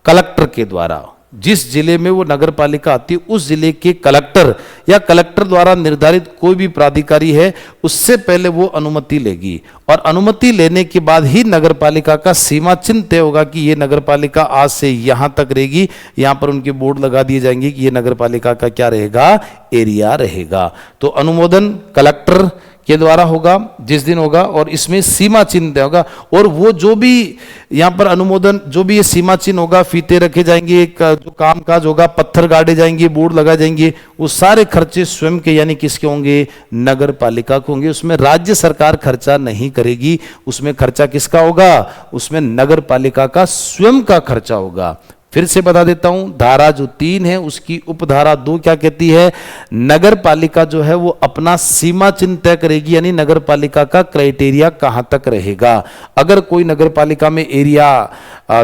कलेक्टर के द्वारा। जिस जिले में वो नगर पालिका आती है उस जिले के कलेक्टर या कलेक्टर द्वारा निर्धारित कोई भी प्राधिकारी है, उससे पहले वो अनुमति लेगी, और अनुमति लेने के बाद ही नगर पालिका का सीमा चिन्ह तय होगा कि ये नगर पालिका आज से यहां तक रहेगी। यहां पर उनके बोर्ड लगा दिए जाएंगे कि ये नगर पालिका का क्या रहेगा, एरिया रहेगा। तो अनुमोदन कलेक्टर के द्वारा होगा जिस दिन होगा, और इसमें सीमा चिन्ह तय होगा। और वो जो भी यहाँ पर अनुमोदन, जो भी ये सीमा चिन्ह होगा, फीते रखे जाएंगे, जो काम काज होगा, पत्थर गाड़े जाएंगे, बोर्ड लगाए जाएंगे, वो सारे खर्चे स्वयं के यानी किसके होंगे, नगर पालिका के होंगे। उसमें राज्य सरकार खर्चा नहीं करेगी, उसमें खर्चा किसका होगा, उसमें नगर पालिका का स्वयं का खर्चा होगा। फिर से बता देता हूं, धारा जो 3 है उसकी उपधारा 2 क्या कहती है, नगर पालिका जो है वो अपना सीमा चिन्ह तय करेगी, यानी नगर पालिका का क्राइटेरिया कहां तक रहेगा। अगर कोई नगर पालिका में एरिया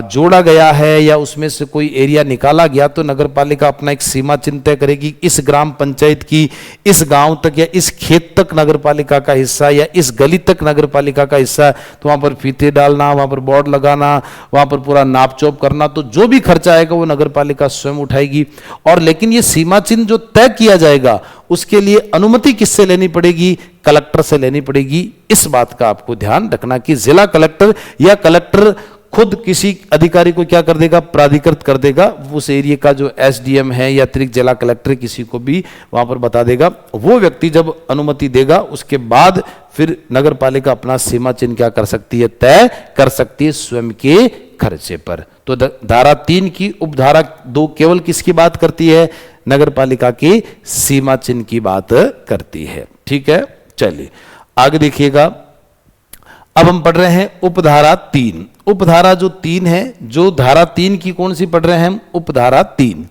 जोड़ा गया है या उसमें से कोई एरिया निकाला गया तो नगर पालिका अपना एक सीमा चिन्ह तय करेगी, इस ग्राम पंचायत की इस गांव तक या इस खेत तक नगर पालिका का हिस्सा या इस गली तक नगर पालिका का हिस्सा, तो वहां पर फीते डालना, वहां पर बोर्ड लगाना, वहां पर पूरा नाप चोप करना, तो जो भी खर्चा आएगा वो नगर पालिका स्वयं उठाएगी। और लेकिन ये सीमा चिन्ह जो तय किया जाएगा उसके लिए अनुमति किससे लेनी पड़ेगी, कलेक्टर से लेनी पड़ेगी। इस बात का आपको ध्यान रखना कि जिला कलेक्टर या कलेक्टर खुद किसी अधिकारी को क्या कर देगा, प्राधिकृत कर देगा, उस एरिया का जो एसडीएम है या अतिरिक्त जिला कलेक्टर किसी को भी वहां पर बता देगा। वो व्यक्ति जब अनुमति देगा उसके बाद फिर नगर पालिका अपना सीमा चिन्ह क्या कर सकती है, तय कर सकती है स्वयं के खर्चे पर। तो धारा 3 की उपधारा 2 केवल किसकी बात करती है, नगर पालिका की सीमा चिन्ह की बात करती है। ठीक है, चलिए आगे देखिएगा। अब हम पढ़ रहे हैं उपधारा 3। उपधारा जो 3 है, जो धारा 3 की कौन सी पढ़ रहे हैं हम, उपधारा 3।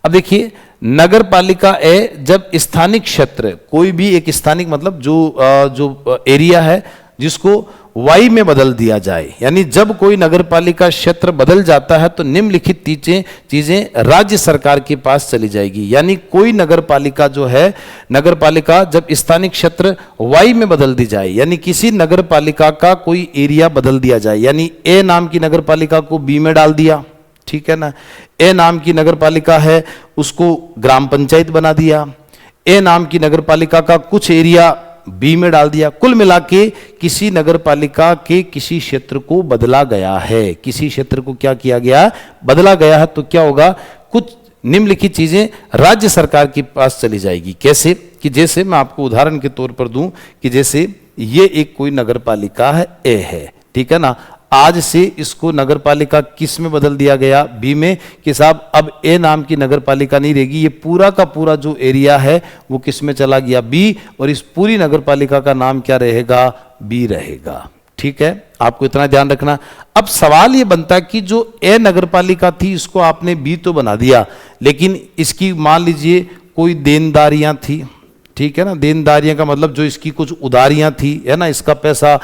अब देखिए, नगर पालिका जब स्थानिक क्षेत्र, कोई भी एक स्थानिक मतलब जो एरिया है जिसको वाई में बदल दिया जाए, यानी जब कोई नगर पालिका क्षेत्र बदल जाता है तो निम्नलिखित चीजें राज्य सरकार के पास चली जाएगी। यानी कोई नगर पालिका जो है, नगर पालिका जब स्थानिक क्षेत्र वाई में बदल दी जाए, यानी किसी नगर पालिका का कोई एरिया बदल दिया जाए, यानी ए नाम की नगर पालिका को बी में डाल दिया, ठीक है ना, ए नाम की नगर पालिका है उसको ग्राम पंचायत बना दिया, ए नाम की नगर पालिका का कुछ एरिया बी में डाल दिया, कुल मिला के किसी नगर पालिका के किसी क्षेत्र को बदला गया है, किसी क्षेत्र को क्या किया गया, बदला गया है, तो क्या होगा, कुछ निम्नलिखित चीजें राज्य सरकार के पास चली जाएगी। कैसे कि जैसे मैं आपको उदाहरण के तौर पर दूं कि जैसे ये एक कोई नगर पालिका है ए है, ठीक है ना, आज से इसको नगर पालिका किस में बदल दिया गया, बी में, कि साहब अब ए नाम की नगर पालिका नहीं रहेगी, ये पूरा का पूरा जो एरिया है वो किस में चला गया, बी, और इस पूरी नगर पालिका का नाम क्या रहेगा, बी रहेगा। ठीक है, आपको इतना ध्यान रखना। अब सवाल ये बनता है कि जो ए नगर पालिका थी इसको आपने बी तो बना दिया, लेकिन इसकी मान लीजिए कोई देनदारियां थी, ठीक है ना, देनदारियां का मतलब जो इसकी कुछ उधारियां थी, है ना, इसका पैसा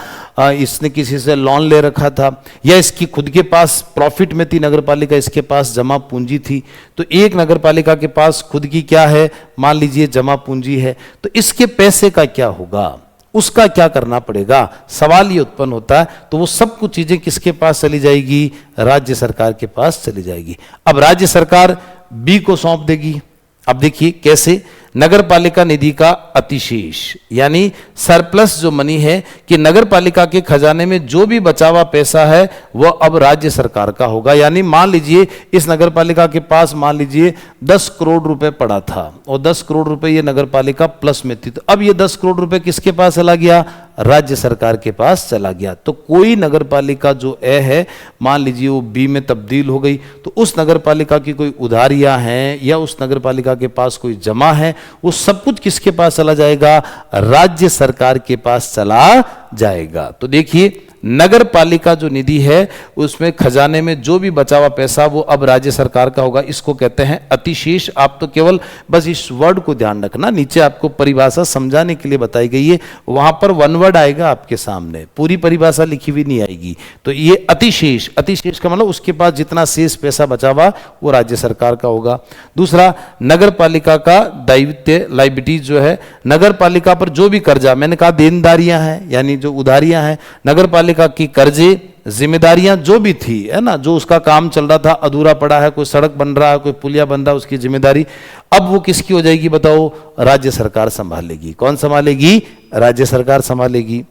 इसने किसी से लोन ले रखा था, या इसकी खुद के पास प्रॉफिट में थी नगर पालिका, इसके पास जमा पूंजी थी। तो एक नगर पालिका के पास खुद की क्या है, मान लीजिए जमा पूंजी है, तो इसके पैसे का क्या होगा, उसका क्या करना पड़ेगा, सवाल ये उत्पन्न होता है। तो वो सब कुछ चीजें किसके पास चली जाएगी, राज्य सरकार के पास चली जाएगी। अब राज्य सरकार बी को सौंप देगी। अब देखिए कैसे, नगर पालिका निधि का अतिशेष यानी सरप्लस जो मनी है, कि नगर पालिका के खजाने में जो भी बचा हुआ पैसा है वह अब राज्य सरकार का होगा। यानी मान लीजिए इस नगर पालिका के पास मान लीजिए 10 करोड़ रुपए पड़ा था और 10 करोड़ रुपए ये नगर पालिका प्लस में थी, तो अब ये 10 करोड़ रुपए किसके पास चला गया, राज्य सरकार के पास चला गया। तो कोई नगर पालिका जो ए है, मान लीजिए वो बी में तब्दील हो गई, तो उस नगर पालिका की कोई उधारियां हैं या उस नगर पालिका के पास कोई जमा है, वो सब कुछ किसके पास चला जाएगा? राज्य सरकार के पास चला जाएगा। तो देखिए, नगर पालिका जो निधि है उसमें खजाने में जो भी बचा हुआ पैसा वो अब राज्य सरकार का होगा। इसको कहते हैं अतिशेष। आप तो केवल बस इस वर्ड को ध्यान रखना, नीचे आपको परिभाषा समझाने के लिए बताई गई है, वहां पर वन वर्ड आएगा आपके सामने, पूरी परिभाषा लिखी हुई नहीं आएगी। तो ये अतिशेष, अतिशेष का मतलब उसके पास जितना शेष पैसा बचा हुआ वो राज्य सरकार का होगा। दूसरा, नगर पालिका का दायित्व, लाइबिलिटीज जो है, नगर पालिका पर जो भी कर्जा, मैंने कहा देनदारियां हैं यानी जो उधारियां हैं, नगर पालिका की कर्जे, जिम्मेदारियां जो भी थी, है ना, जो उसका काम चल रहा था, अधूरा पड़ा है, कोई सड़क बन रहा है, कोई पुलिया बन रहा है, उसकी जिम्मेदारी अब वो किसकी हो जाएगी बताओ? राज्य सरकार संभालेगी। कौन संभालेगी? राज्य सरकार संभालेगी।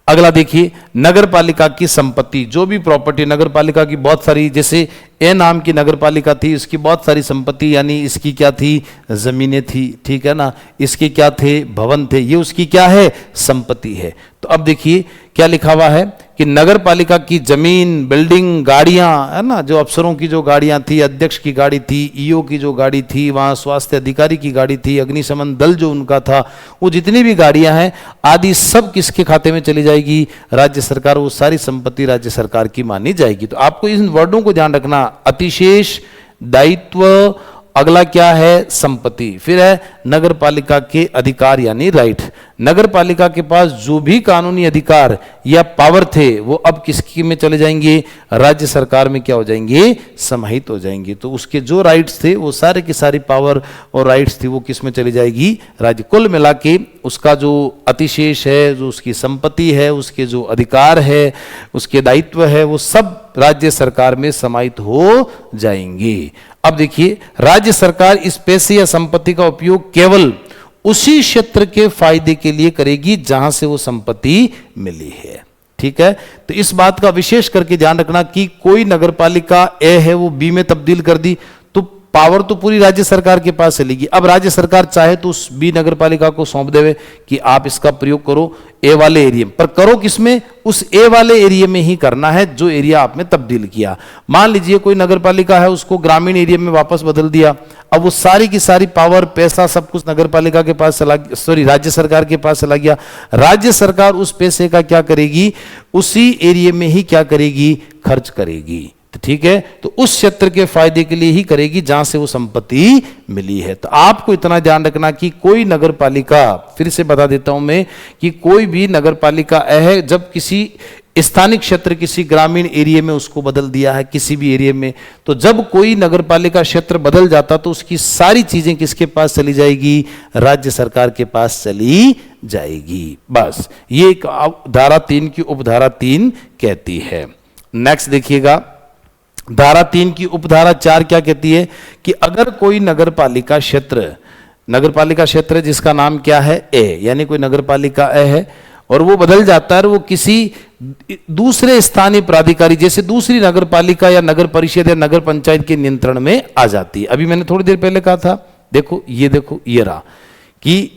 अगला देखिए, नगर पालिका की संपत्ति, जो भी प्रॉपर्टी नगर पालिका की बहुत सारी, जैसे ए नाम की नगर पालिका थी, इसकी बहुत सारी संपत्ति, यानी इसकी क्या थी? जमीनें थी, ठीक है ना, इसके क्या थे? भवन थे, ये उसकी क्या है? संपत्ति है। तो अब देखिए क्या लिखा हुआ है कि नगर पालिका की जमीन, बिल्डिंग, गाड़ियां, है ना, जो अफसरों की जो गाड़ियां थी, अध्यक्ष की गाड़ी थी, ईओ की जो गाड़ी थी, वहां स्वास्थ्य अधिकारी की गाड़ी थी, अग्निशमन दल जो उनका था, वो जितनी भी गाड़ियां हैं आदि सब किसके खाते में चली जाएगी? राज्य सरकार। वो सारी संपत्ति राज्य सरकार की मानी जाएगी। तो आपको इन वर्डों को ध्यान रखना, अतिशेष, दायित्व, अगला क्या है? संपत्ति, फिर है नगर पालिका के अधिकार यानी राइट। नगर पालिका के पास जो भी कानूनी अधिकार या पावर थे वो अब किसकी में चले जाएंगे? राज्य सरकार में क्या हो जाएंगे? समाहित हो जाएंगे। तो उसके जो राइट्स थे वो सारे की सारी पावर और राइट्स थी वो किस में चली जाएगी? राज्य। कुल मिला के उसका जो अतिशेष है, जो उसकी संपत्ति है, उसके जो अधिकार है, उसके दायित्व है, वो सब राज्य सरकार में समाहित हो जाएंगे। अब देखिए, राज्य सरकार इस पैसे या संपत्ति का उपयोग केवल उसी क्षेत्र के फायदे के लिए करेगी जहां से वो संपत्ति मिली है। ठीक है, तो इस बात का विशेष करके ध्यान रखना कि कोई नगरपालिका ए है वो बी में तब्दील कर दी तो पावर तो पूरी राज्य सरकार के पास चलेगी। अब राज्य सरकार चाहे तो उस बी नगरपालिका को सौंप देवे कि आप इसका प्रयोग करो ए वाले एरिया में, पर करो किसमें? उस ए वाले एरिया में ही करना है जो एरिया आपने तब्दील किया। मान लीजिए कोई नगरपालिका है उसको ग्रामीण एरिया में वापस बदल दिया, अब वो सारी की सारी पावर, पैसा, सब कुछ नगरपालिका के पास चला, राज्य सरकार के पास चला गया। राज्य सरकार उस पैसे का क्या करेगी? उसी एरिया में ही क्या करेगी? खर्च करेगी। तो ठीक है, तो उस क्षेत्र के फायदे के लिए ही करेगी जहां से वो संपत्ति मिली है। तो आपको इतना ध्यान रखना कि कोई नगरपालिका, फिर से बता देता हूं मैं, कि कोई भी नगरपालिका है जब किसी स्थानिक क्षेत्र, किसी ग्रामीण एरिया में उसको बदल दिया है, किसी भी एरिया में, तो जब कोई नगरपालिका क्षेत्र बदल जाता तो उसकी सारी चीजें किसके पास चली जाएगी? राज्य सरकार के पास चली जाएगी। बस ये एक धारा 3 की उपधारा 3 कहती है। नेक्स्ट देखिएगा, धारा 3 की उपधारा 4 क्या कहती है कि अगर कोई नगरपालिका क्षेत्र जिसका नाम क्या है? ए, यानी कोई नगरपालिका ए है और वो बदल जाता है, वो किसी दूसरे स्थानीय प्राधिकारी जैसे दूसरी नगरपालिका या नगर परिषद या नगर पंचायत के नियंत्रण में आ जाती है। अभी मैंने थोड़ी देर पहले कहा था, देखो ये रहा कि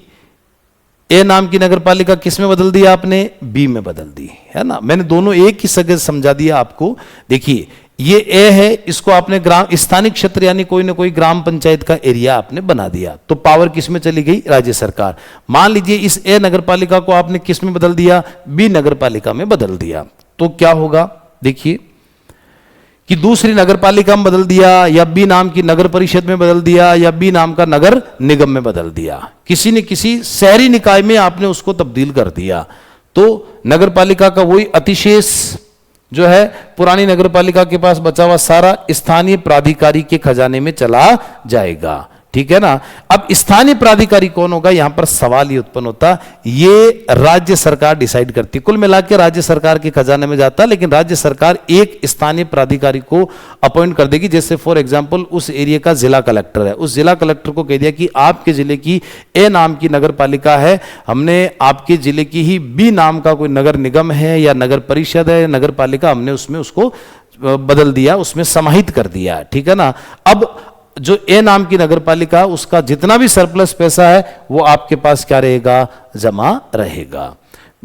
ए नाम की नगरपालिका किस में बदल दिया आपने? बी में बदल दी, है ना। मैंने दोनों एक ही सगे समझा दिया आपको। देखिए ये ए है, इसको आपने स्थानिक क्षेत्र यानी कोई ना कोई ग्राम पंचायत का एरिया आपने बना दिया, तो पावर किस में चली गई? राज्य सरकार। मान लीजिए इस ए नगरपालिका को आपने किस में बदल दिया? बी नगरपालिका में बदल दिया, तो क्या होगा? देखिए कि दूसरी नगरपालिका में बदल दिया, या बी नाम की नगर परिषद में बदल दिया, या बी नाम का नगर निगम में बदल दिया, किसी ने किसी शहरी निकाय में आपने उसको तब्दील कर दिया, तो नगरपालिका का वही अतिशेष जो है पुरानी नगरपालिका के पास बचा हुआ सारा स्थानीय प्राधिकारी के खजाने में चला जाएगा। ठीक है ना। अब स्थानीय प्राधिकारी कौन होगा? यहां पर सवाल ये उत्पन्न होता, ये राज्य सरकार डिसाइड करती। कुल मिलाकर राज्य सरकार के खजाने में जाता, लेकिन राज्य सरकार एक स्थानीय प्राधिकारी को अपॉइंट कर देगी। जैसे फॉर एग्जांपल उस एरिया का जिला कलेक्टर है, उस जिला कलेक्टर को कह दिया कि आपके जिले की ए नाम की नगर पालिका है, हमने आपके जिले की ही बी नाम का कोई नगर निगम है या नगर परिषद है, नगर पालिका, हमने उसमें उसको बदल दिया, उसमें समाहित कर दिया। ठीक है ना। अब जो ए नाम की नगरपालिका, उसका जितना भी सरप्लस पैसा है वो आपके पास क्या रहेगा? जमा रहेगा।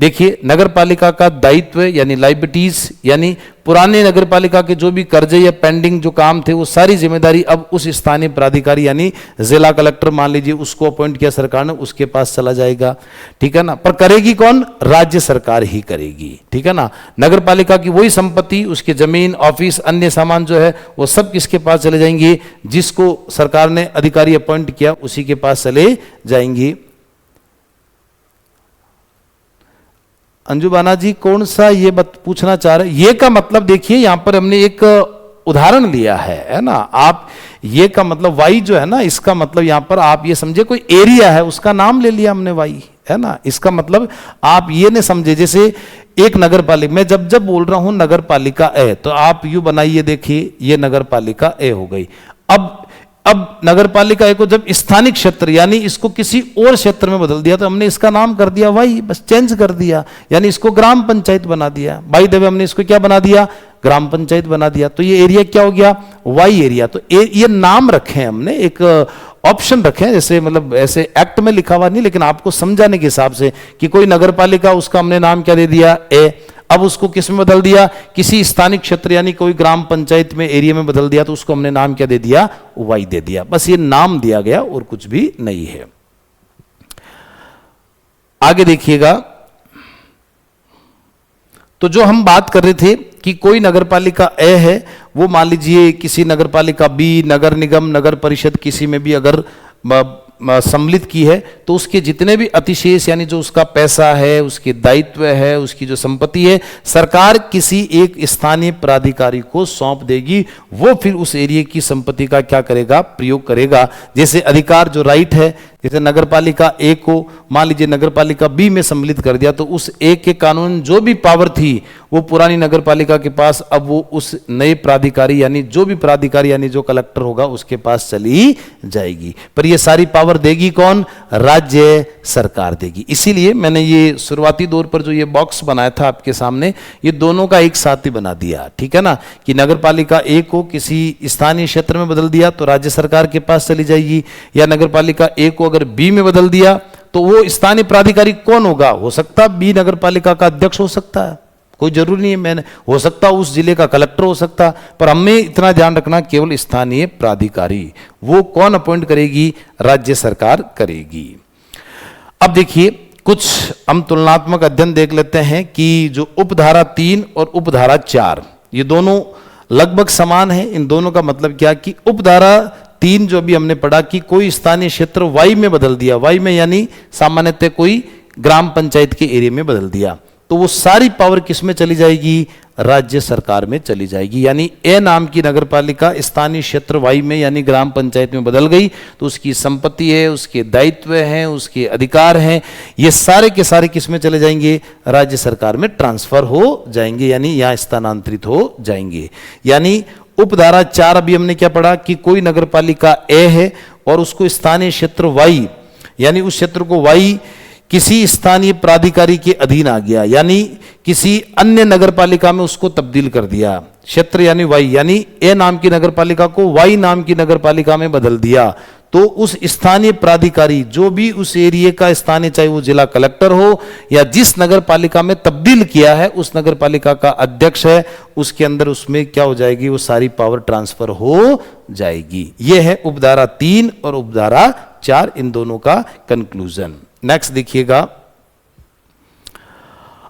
देखिए नगर पालिका का दायित्व यानी लाइबिलिटीज, यानी पुराने नगर पालिका के जो भी कर्जे या पेंडिंग जो काम थे वो सारी जिम्मेदारी अब उस स्थानीय प्राधिकारी यानी जिला कलेक्टर मान लीजिए उसको अपॉइंट किया सरकार ने, उसके पास चला जाएगा, ठीक है ना। पर करेगी कौन? राज्य सरकार ही करेगी, ठीक है ना। नगर पालिका की वही संपत्ति, उसके जमीन, ऑफिस, अन्य सामान जो है वो सब किसके पास चले जाएंगे? जिसको सरकार ने अधिकारी अपॉइंट किया उसी के पास चले जाएंगे। अंजू बाना जी कौन सा ये पूछना चाह रहे हैं? ये का मतलब देखिए यहां पर हमने एक उदाहरण लिया है ना। आप ये का मतलब वाई जो है ना, इसका मतलब यहां पर आप ये समझे कोई एरिया है उसका नाम ले लिया हमने वाई, है ना। इसका मतलब आप ये नहीं समझे जैसे एक नगर पालिका, मैं जब जब बोल रहा हूं नगर पालिका ए तो आप यू बनाइए, देखिए ये नगर पालिका ए हो गई। अब नगर पालिका को जब स्थानिक क्षेत्र यानी इसको किसी और क्षेत्र में बदल दिया तो हमने इसका नाम कर दिया वाई, बस चेंज कर दिया, यानी इसको ग्राम पंचायत बना दिया। बाय द वे हमने इसको क्या बना दिया? ग्राम पंचायत बना दिया। तो ये एरिया क्या हो गया? Y area. तो ये नाम रखे हमने, एक ऑप्शन रखे, जैसे मतलब ऐसे एक्ट में लिखा हुआ नहीं, लेकिन आपको समझाने के हिसाब से कि कोई नगर पालिका उसका हमने नाम क्या दे दिया? ए। अब उसको किस में बदल दिया? किसी स्थानिक क्षेत्र यानी कोई ग्राम पंचायत में एरिया में बदल दिया तो उसको हमने नाम क्या दे दिया? वाई दे दिया। बस ये नाम दिया गया और कुछ भी नहीं है। आगे देखिएगा, तो जो हम बात कर रहे थे कि कोई नगरपालिका ए है, वो मान लीजिए किसी नगरपालिका बी, नगर निगम, नगर परिषद किसी में भी अगर सम्मिलित की है तो उसके जितने भी अतिशेष यानी जो उसका पैसा है, उसके दायित्व है, उसकी जो संपत्ति है, सरकार किसी एक स्थानीय प्राधिकारी को सौंप देगी। वो फिर उस एरिया की संपत्ति का क्या करेगा? प्रयोग करेगा। जैसे अधिकार जो राइट है, जैसे नगरपालिका ए को मान लीजिए नगरपालिका बी में सम्मिलित कर दिया तो उस ए के कानून जो भी पावर थी वो पुरानी नगरपालिका के पास अब वो उस नए प्राधिकारी यानी जो भी प्राधिकारी यानी जो कलेक्टर होगा उसके पास चली जाएगी। पर ये सारी पावर देगी कौन? राज्य सरकार देगी। इसीलिए मैंने ये शुरुआती दौर पर जो ये बॉक्स बनाया था आपके सामने, ये दोनों का एक साथ ही बना दिया, ठीक है ना, कि नगरपालिका ए को किसी स्थानीय क्षेत्र में बदल दिया तो राज्य सरकार के पास चली जाएगी, या नगरपालिका ए को अगर बी में बदल दिया तो वो स्थानीय प्राधिकारी कौन होगा? हो सकता बी नगरपालिका का अध्यक्ष हो सकता है, कोई जरूरी नहीं है, मैंने हो सकता उस जिले का कलेक्टर हो सकता, पर हमें इतना ध्यान रखना केवल स्थानीय प्राधिकारी। वो कौन अपॉइंट करेगी? राज्य सरकार करेगी। अब देखिए कुछ हम तुलनात्मक अध्ययन देख लेते हैं कि जो उपधारा 3 और उपधारा 4 ये दोनों लगभग समान है। इन दोनों का मतलब क्या कि उपधारा 3 जो भी हमने पढ़ा कि कोई स्थानीय क्षेत्र वाई में बदल दिया, वाई में यानी सामान्यतः कोई ग्राम पंचायत के एरिया में बदल दिया, तो वो सारी पावर किस में चली जाएगी? राज्य सरकार में चली जाएगी। यानी ए नाम की नगरपालिका स्थानीय क्षेत्र वाई में यानी ग्राम पंचायत में बदल गई तो उसकी संपत्ति है, उसके दायित्व हैं, उसके अधिकार हैं, ये सारे के सारे किस में चले जाएंगे? राज्य सरकार में ट्रांसफर हो जाएंगे, यानी यहां स्थानांतरित हो जाएंगे। यानी उपधारा 4 अभी हमने क्या पढ़ा कि कोई नगरपालिका ए है और उसको स्थानीय क्षेत्र वाई यानी उस क्षेत्र को वाई किसी स्थानीय प्राधिकारी के अधीन आ गया, यानी किसी अन्य नगरपालिका में उसको तब्दील कर दिया। क्षेत्र यानी वाई, यानी ए नाम की नगरपालिका को वाई नाम की नगरपालिका में बदल दिया, तो उस स्थानीय प्राधिकारी जो भी उस एरिया का स्थानीय, चाहे वो जिला कलेक्टर हो या जिस नगरपालिका में तब्दील किया है उस नगरपालिका का अध्यक्ष है, उसके अंदर उसमें क्या हो जाएगी? वो सारी पावर ट्रांसफर हो जाएगी। ये है उपधारा 3 और उपधारा 4, इन दोनों का कंक्लूजन। नेक्स्ट देखिएगा,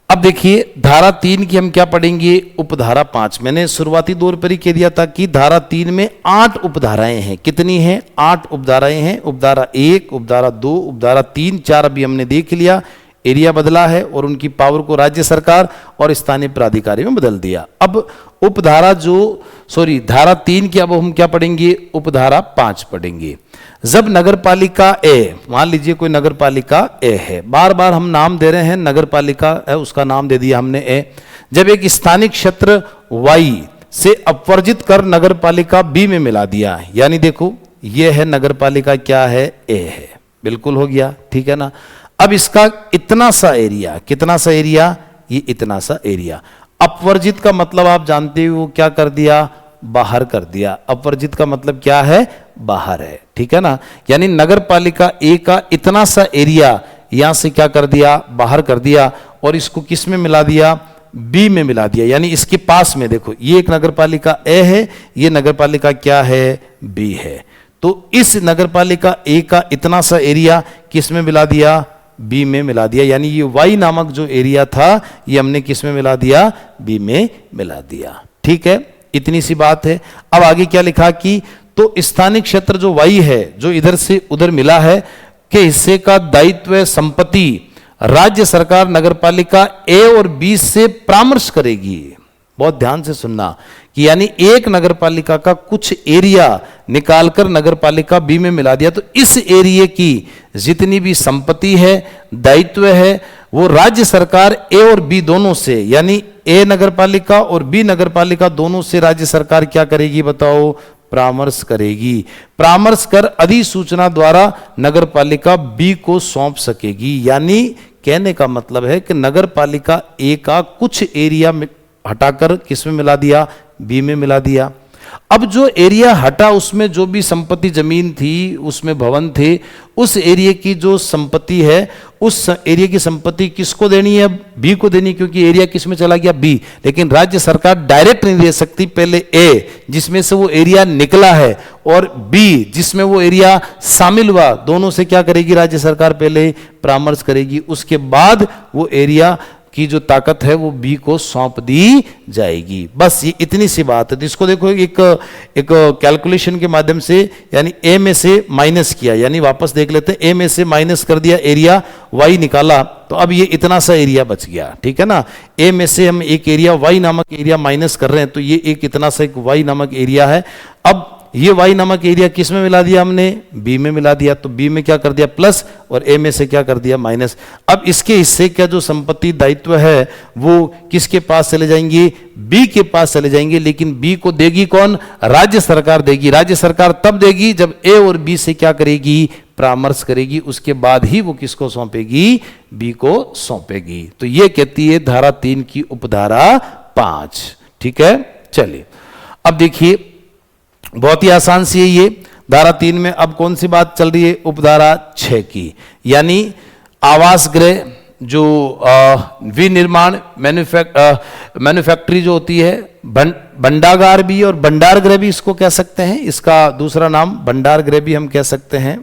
अब देखिए धारा 3 की हम क्या पढ़ेंगे? उपधारा 5। मैंने शुरुआती दौर पर ही कह दिया था कि धारा 3 में 8 उपधाराएं हैं। कितनी हैं? 8 उपधाराएं हैं। उपधारा 1, उपधारा 2, उपधारा 3, 4 अभी हमने देख लिया। एरिया बदला है और उनकी पावर को राज्य सरकार और स्थानीय प्राधिकारी में बदल दिया। अब उपधारा धारा 3 की अब हम क्या पढ़ेंगे? उपधारा 5 पढ़ेंगे। जब नगरपालिका ए, मान लीजिए कोई नगरपालिका ए है, बार बार हम नाम दे रहे हैं, नगरपालिका है उसका नाम दे दिया हमने ए। जब एक स्थानिक क्षेत्र वाई से अपवर्जित कर नगरपालिका बी में मिला दिया, यानी देखो ये है नगरपालिका क्या है? ए है, बिल्कुल हो गया, ठीक है ना। अब इसका इतना सा एरिया, कितना सा एरिया? ये इतना सा एरिया। अपवर्जित का मतलब आप जानते हो क्या कर दिया? बाहर कर दिया। अपवर्जित का मतलब क्या है? बाहर है, ठीक है ना। यानी नगरपालिका ए का इतना सा एरिया यहां से क्या कर दिया? बाहर कर दिया, और इसको किस में मिला दिया, बी में मिला दिया, यानी इसके पास में देखो ये एक नगरपालिका ए है, ये नगरपालिका क्या है, बी है। तो इस नगरपालिका ए का इतना सा एरिया किस में मिला दिया, बी में मिला दिया, यानी ये वाई नामक जो एरिया था ये हमने किस में मिला दिया, बी में मिला दिया। ठीक है, इतनी सी बात है। अब आगे क्या लिखा कि तो स्थानिक क्षेत्र जो वाई है, जो इधर से उधर मिला है, के हिस्से का दायित्व संपत्ति राज्य सरकार नगरपालिका ए और बी से परामर्श करेगी। बहुत ध्यान से सुनना कि यानी एक नगरपालिका का कुछ एरिया निकालकर नगरपालिका बी में मिला दिया, तो इस एरिया की जितनी भी संपत्ति है, दायित्व है, वो राज्य सरकार ए और बी दोनों से, यानी ए नगरपालिका और बी नगरपालिका दोनों से राज्य सरकार क्या करेगी, बताओ, परामर्श करेगी। परामर्श कर अधिसूचना द्वारा नगरपालिका बी को सौंप सकेगी। यानी कहने का मतलब है कि नगरपालिका ए का कुछ एरिया हटाकर किस में मिला दिया, बी में मिला दिया। अब जो एरिया हटा उसमें जो भी संपत्ति जमीन थी, उसमें भवन थे, उस एरिया की जो संपत्ति है, उस एरिया की संपत्ति किसको देनी है, बी को देनी, क्योंकि एरिया किस में चला गया, बी। लेकिन राज्य सरकार डायरेक्ट नहीं दे सकती, पहले ए जिसमें से वो एरिया निकला है और बी जिसमें वो एरिया शामिल हुआ, दोनों से क्या करेगी राज्य सरकार, पहले परामर्श करेगी, उसके बाद वो एरिया की जो ताकत है वो बी को सौंप दी जाएगी। बस ये इतनी सी बात है। तो इसको देखो एक कैलकुलेशन के माध्यम से, यानी ए में से माइनस किया, यानी वापस देख लेते हैं, ए में से माइनस कर दिया, एरिया वाई निकाला, तो अब ये इतना सा एरिया बच गया। ठीक है ना, ए में से हम एक एरिया वाई नामक एरिया माइनस कर रहे हैं, तो ये एक इतना सा एक वाई नामक एरिया है। अब ये वाई नामक एरिया किस में मिला दिया हमने, बी में मिला दिया, तो बी में क्या कर दिया, प्लस, और ए में से क्या कर दिया, माइनस। अब इसके हिस्से का जो संपत्ति दायित्व है वो किसके पास चले जाएंगे, बी के पास चले जाएंगे। लेकिन बी को देगी कौन, राज्य सरकार देगी। राज्य सरकार तब देगी जब ए और बी से क्या करेगी, परामर्श करेगी, उसके बाद ही वो किसको सौंपेगी, बी को सौंपेगी। तो ये कहती है धारा 3 की उपधारा 5। ठीक है, चलिए अब देखिए, बहुत ही आसान सी है ये धारा 3 में। अब कौन सी बात चल रही है, उपधारा 6 की, यानी आवास गृह जो विनिर्माण मैन्युफैक्चरी जो होती है, भंडागार भी और भंडार गृह भी इसको कह सकते हैं, इसका दूसरा नाम भंडार गृह भी हम कह सकते हैं।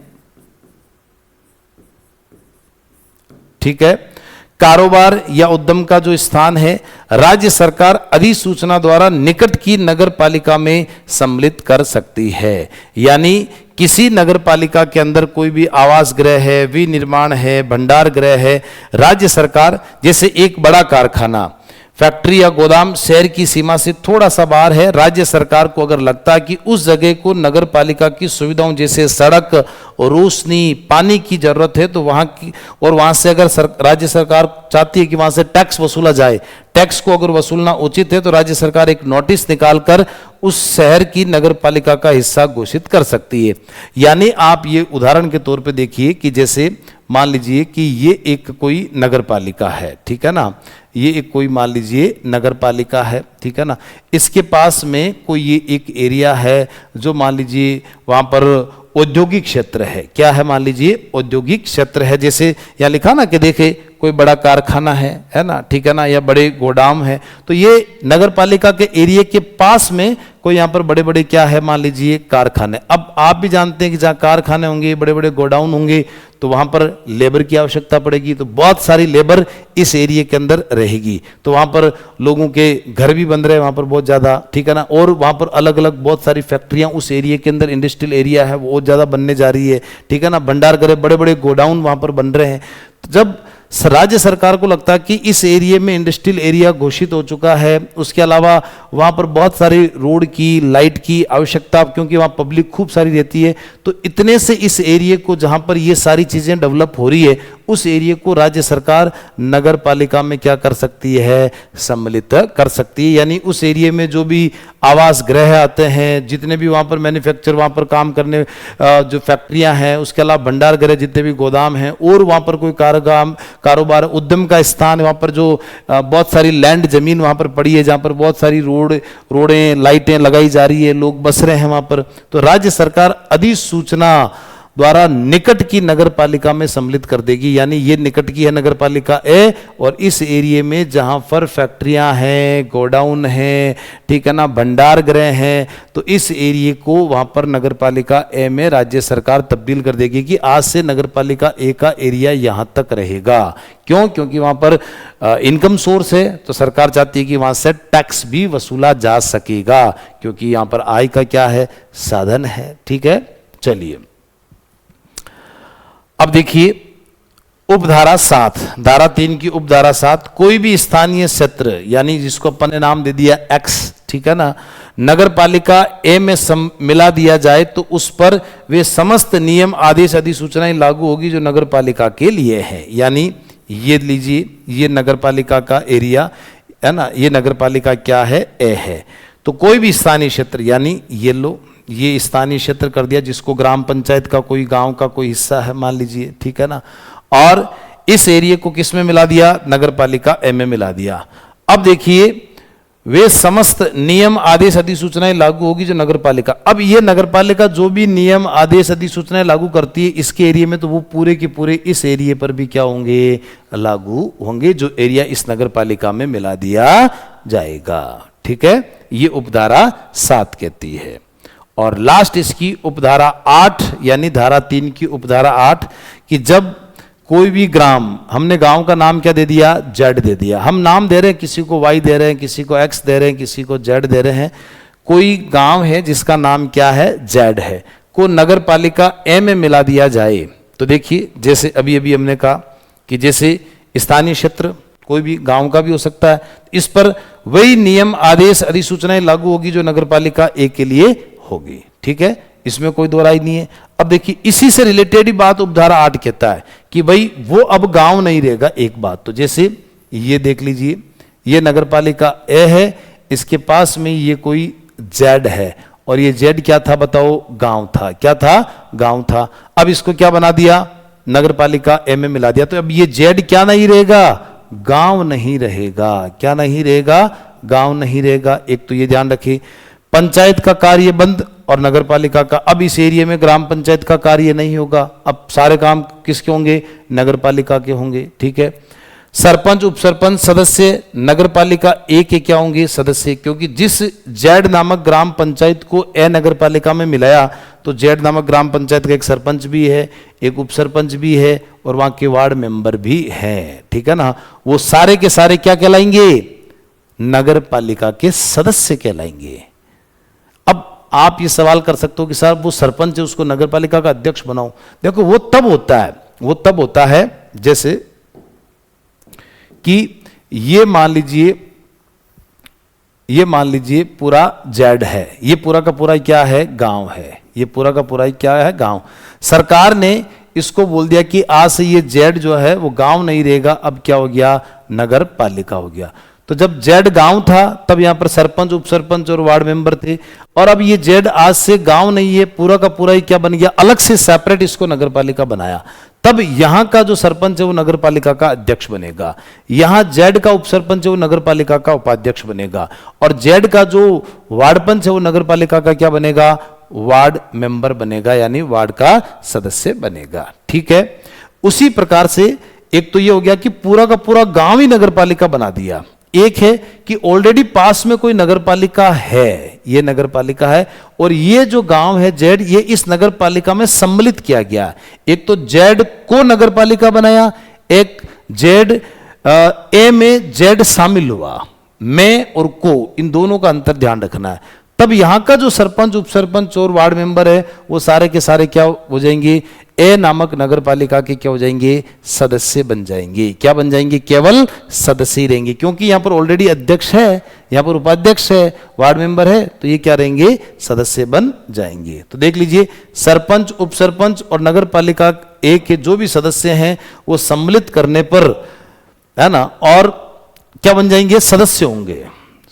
ठीक है, कारोबार या उद्यम का जो स्थान है, राज्य सरकार अधिसूचना द्वारा निकट की नगर पालिका में सम्मिलित कर सकती है। यानी किसी नगर पालिका के अंदर कोई भी आवास गृह है, विनिर्माण है, भंडार गृह है, राज्य सरकार, जैसे एक बड़ा कारखाना, फैक्ट्री या गोदाम शहर की सीमा से थोड़ा सा बाहर है, राज्य सरकार को अगर लगता है कि उस जगह को नगर पालिका की सुविधाओं जैसे सड़क, रोशनी, पानी की जरूरत है, तो वहां की, और वहां से अगर राज्य सरकार चाहती है कि वहां से टैक्स वसूला जाए, टैक्स को अगर वसूलना उचित है, तो राज्य सरकार एक नोटिस निकालकर उस शहर की नगर पालिका का हिस्सा घोषित कर सकती है। यानी आप ये उदाहरण के तौर पे देखिए कि जैसे मान लीजिए कि ये एक कोई नगर पालिका है, ठीक है ना, ये एक कोई मान लीजिए नगर पालिका है, ठीक है ना, इसके पास में कोई ये एक एरिया है जो मान लीजिए वहां पर औद्योगिक क्षेत्र है। क्या है, मान लीजिए औद्योगिक क्षेत्र है, जैसे यहाँ लिखा ना कि देखे कोई बड़ा कारखाना है ना, ठीक है ना, या बड़े गोदाम है, तो ये नगर पालिका के एरिया के पास में कोई यहाँ पर बड़े बड़े क्या है, मान लीजिए कारखाने। अब आप भी जानते हैं कि जहाँ कारखाने होंगे, बड़े बड़े गोडाउन होंगे, तो वहां पर लेबर की आवश्यकता पड़ेगी, तो बहुत सारी लेबर इस एरिया के अंदर रहेगी, तो वहां पर लोगों के घर भी बन रहे हैं वहां पर बहुत ज्यादा, ठीक है ना, और वहां पर अलग अलग बहुत सारी फैक्ट्रियां उस एरिया के अंदर, इंडस्ट्रियल एरिया है वो ज्यादा बनने जा रही है, ठीक है ना, भंडार गृह, बड़े बड़े गोडाउन वहां पर बन रहे हैं। तो जब राज्य सरकार को लगता है कि इस एरिया में इंडस्ट्रियल एरिया घोषित हो चुका है, उसके अलावा वहां पर बहुत सारी रोड की, लाइट की आवश्यकता, क्योंकि वहां पब्लिक खूब सारी रहती है, तो इतने से इस एरिया को जहां पर ये सारी चीजें डेवलप हो रही है, उस एरिया को राज्य सरकार नगर पालिका में क्या कर सकती है, सम्मिलित कर सकती है। यानी उस एरिया में जो भी आवास गृह आते हैं, जितने भी वहां पर मैन्युफैक्चर, वहां पर काम करने जो फैक्ट्रियां हैं, उसके अलावा भंडार गृह, जितने भी गोदाम हैं, और वहां पर कोई कारोबार, उद्यम का स्थान, वहां पर जो बहुत सारी लैंड जमीन वहां पर पड़ी है, जहां पर बहुत सारी रोडें, लाइटें लगाई जा रही है, लोग बस रहे हैं वहां पर, तो राज्य सरकार अधिसूचना द्वारा निकट की नगर पालिका में सम्मिलित कर देगी। यानी ये निकट की है नगर पालिका ए, और इस एरिया में जहां पर फैक्ट्रियां हैं, गोडाउन है, ठीक है ना, भंडार गृह हैं, तो इस एरिया को वहां पर नगर पालिका ए में राज्य सरकार तब्दील कर देगी कि आज से नगर पालिका ए का एरिया यहां तक रहेगा। क्यों? क्योंकि वहां पर इनकम सोर्स है, तो सरकार चाहती है कि वहां से टैक्स भी वसूला जा सकेगा, क्योंकि यहां पर आय का क्या है, साधन है। ठीक है, चलिए अब देखिए उपधारा 7, धारा 3 की उपधारा 7, कोई भी स्थानीय क्षेत्र यानी जिसको अपन ने नाम दे दिया एक्स, ठीक है ना, नगर पालिका ए में मिला दिया जाए तो उस पर वे समस्त नियम आदेश अधिसूचनाएं लागू होगी जो नगर पालिका के लिए है। यानी ये लीजिए, ये नगर पालिका का एरिया है ना, ये नगर पालिका क्या है, ए है। तो कोई भी स्थानीय क्षेत्र, यानी ये लो, ये स्थानीय क्षेत्र कर दिया जिसको ग्राम पंचायत का कोई गांव का कोई हिस्सा है मान लीजिए, ठीक है ना, और इस एरिया को किस में मिला दिया, नगर पालिका ए में मिला दिया। अब देखिए वे समस्त नियम आदेश अधिसूचनाएं लागू होगी जो नगर पालिका, अब ये नगर पालिका जो भी नियम आदेश अधिसूचनाएं लागू करती है इसके एरिया में, तो वो पूरे के पूरे इस एरिया पर भी क्या होंगे, लागू होंगे, जो एरिया इस नगर पालिका में मिला दिया जाएगा। ठीक है, ये उपधारा 7 कहती है। और लास्ट इसकी उपधारा 8 यानी धारा 3 की उपधारा 8 कि जब कोई भी ग्राम, हमने गांव का नाम क्या दे दिया, जेड दे दिया, हम नाम दे रहे हैं, किसी को वाई दे रहे हैं, किसी को एक्स दे रहे हैं, किसी को जेड दे रहे हैं, कोई गांव है जिसका नाम क्या है, जेड है, को नगर पालिका ए में मिला दिया जाए, तो देखिए जैसे अभी अभी हमने कहा कि जैसे स्थानीय क्षेत्र कोई भी गांव का भी हो सकता है, इस पर वही नियम आदेश अधिसूचनाएं लागू होगी जो नगर पालिका ए के लिए होगी। ठीक है, इसमें कोई दो राय नहीं है। अब देखिए इसी से रिलेटेड ही बात उपधारा 8 कहता है कि भाई वो अब गांव नहीं रहेगा। एक बात तो जैसे ये देख लीजिए, ये नगर पालिका ए है, इसके पास में ये कोई जेड है, और ये जेड क्या था बताओ, गांव था, क्या था, गांव था। अब इसको क्या बना दिया, नगर पालिका ए में मिला दिया, तो अब ये जेड क्या नहीं रहेगा, गांव नहीं रहेगा, क्या नहीं रहेगा, गांव नहीं रहेगा। एक तो ये ध्यान रखिए, पंचायत का कार्य बंद और नगर पालिका का, अब इस एरिया में ग्राम पंचायत का कार्य नहीं होगा, अब सारे काम किसके होंगे, नगर पालिका के होंगे। ठीक है, सरपंच उप सरपंच सदस्य नगर पालिका ए के क्या होंगे, सदस्य, क्योंकि जिस जेड नामक ग्राम पंचायत को ए नगर पालिका में मिलाया तो जेड नामक ग्राम पंचायत का एक सरपंच भी है, एक उप सरपंच भी है, और वहां के वार्ड मेंबर भी हैं। ठीक है ना, वो सारे के सारे क्या कहलाएंगे, नगर पालिका के सदस्य कहलाएंगे। अब आप ये सवाल कर सकते हो कि सर वो सरपंच है उसको नगर पालिका का अध्यक्ष बनाओ, देखो वो तब होता है जैसे कि ये मान लीजिए पूरा जेड है, ये पूरा का पूरा क्या है, गांव है, ये पूरा का पूरा क्या है, गांव। सरकार ने इसको बोल दिया कि आज से ये जेड जो है वो गांव नहीं रहेगा, अब क्या हो गया, नगर पालिका हो गया। तो जब जेड गांव था तब यहां पर सरपंच उप सरपंच और वार्ड मेंबर थे, और अब ये जेड आज से गांव नहीं है, पूरा का पूरा ही क्या बन गया, अलग से सेपरेट इसको नगर पालिका बनाया। तब यहां का जो सरपंच है वो नगर पालिका का अध्यक्ष बनेगा, यहां जेड का उप सरपंच है वो नगर पालिका का उपाध्यक्ष बनेगा, और जेड का जो वार्ड पंच है वो नगर पालिका का क्या बनेगा, वार्ड मेंबर बनेगा, यानी वार्ड का सदस्य बनेगा। ठीक है, उसी प्रकार से एक तो ये हो गया कि पूरा का पूरा गांव ही नगर पालिका बना दिया, एक है कि ऑलरेडी पास में कोई नगर पालिका है, ये नगर पालिका है, और ये जो गांव है जेड, ये इस नगर पालिका में सम्मिलित किया गया। एक तो जेड को नगर पालिका बनाया, एक जेड ए में जेड शामिल हुआ, में और को, इन दोनों का अंतर ध्यान रखना है। तब यहां का जो सरपंच उप सरपंच और वार्ड मेंबर है वो सारे के सारे क्या हो जाएंगे, ए नामक नगर पालिका के क्या हो जाएंगे, सदस्य बन जाएंगे। क्या बन जाएंगे, केवल सदस्य ही रहेंगे, क्योंकि यहां पर ऑलरेडी अध्यक्ष है, यहां पर उपाध्यक्ष है, वार्ड मेंबर है, तो ये क्या रहेंगे, सदस्य बन जाएंगे। तो देख लीजिए, सरपंच उप सरपंच और नगर पालिका ए के जो भी सदस्य हैं वो सम्मिलित करने पर, है ना, और क्या बन जाएंगे, सदस्य होंगे।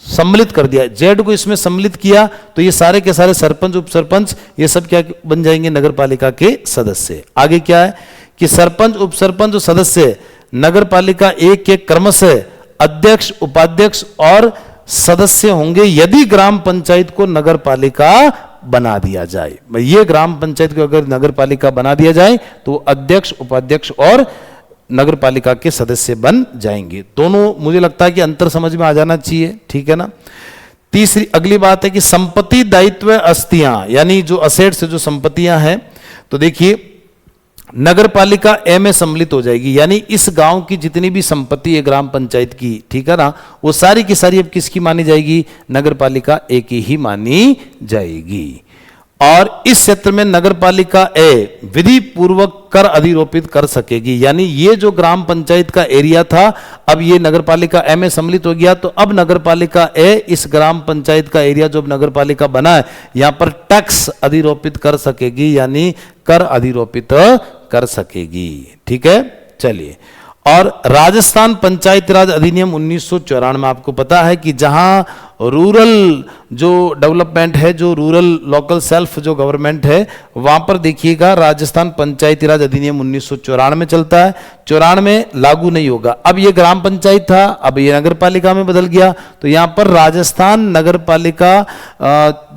सम्मिलित कर दिया, जेड को इसमें सम्मिलित किया तो ये सारे के सारे सरपंच उप सरपंच ये सब क्या बन जाएंगे, नगर पालिका के सदस्य। आगे क्या है कि सरपंच उप सरपंच और सदस्य नगर पालिका एक के क्रमशः अध्यक्ष उपाध्यक्ष और सदस्य होंगे यदि ग्राम पंचायत को नगर पालिका बना दिया जाए। ये ग्राम पंचायत को अगर नगर पालिका बना दिया जाए तो अध्यक्ष, उपाध्यक्ष और नगर पालिका के सदस्य बन जाएंगे। दोनों मुझे लगता है कि अंतर समझ में आ जाना चाहिए, ठीक है ना। तीसरी अगली बात है कि संपत्ति दायित्व अस्तियां, यानी जो असेट्स जो संपत्तियां हैं, तो देखिए नगर पालिका ए में सम्मिलित हो जाएगी, यानी इस गांव की जितनी भी संपत्ति है ग्राम पंचायत की, ठीक है ना, वो सारी की सारी अब किसकी मानी जाएगी, नगर पालिका ए की ही मानी जाएगी। और इस क्षेत्र में नगर पालिका ए विधि पूर्वक कर अधिरोपित कर सकेगी, यानी ये जो ग्राम पंचायत का एरिया था अब ये नगर पालिका ए में सम्मिलित हो गया, तो अब नगर पालिका ए इस ग्राम पंचायत का एरिया जो नगर पालिका बना है यहां पर टैक्स अधिरोपित कर सकेगी, यानी कर अधिरोपित कर सकेगी, ठीक है। चलिए, और राजस्थान पंचायती राज अधिनियम 1994 में आपको पता है कि जहां रूरल जो डेवलपमेंट है, जो रूरल लोकल सेल्फ जो गवर्नमेंट है, वहां पर देखिएगा राजस्थान पंचायती राज अधिनियम 1994 में चलता है, 94 में लागू नहीं होगा। अब ये ग्राम पंचायत था, अब ये नगर पालिका में बदल गया, तो यहां पर राजस्थान नगर पालिका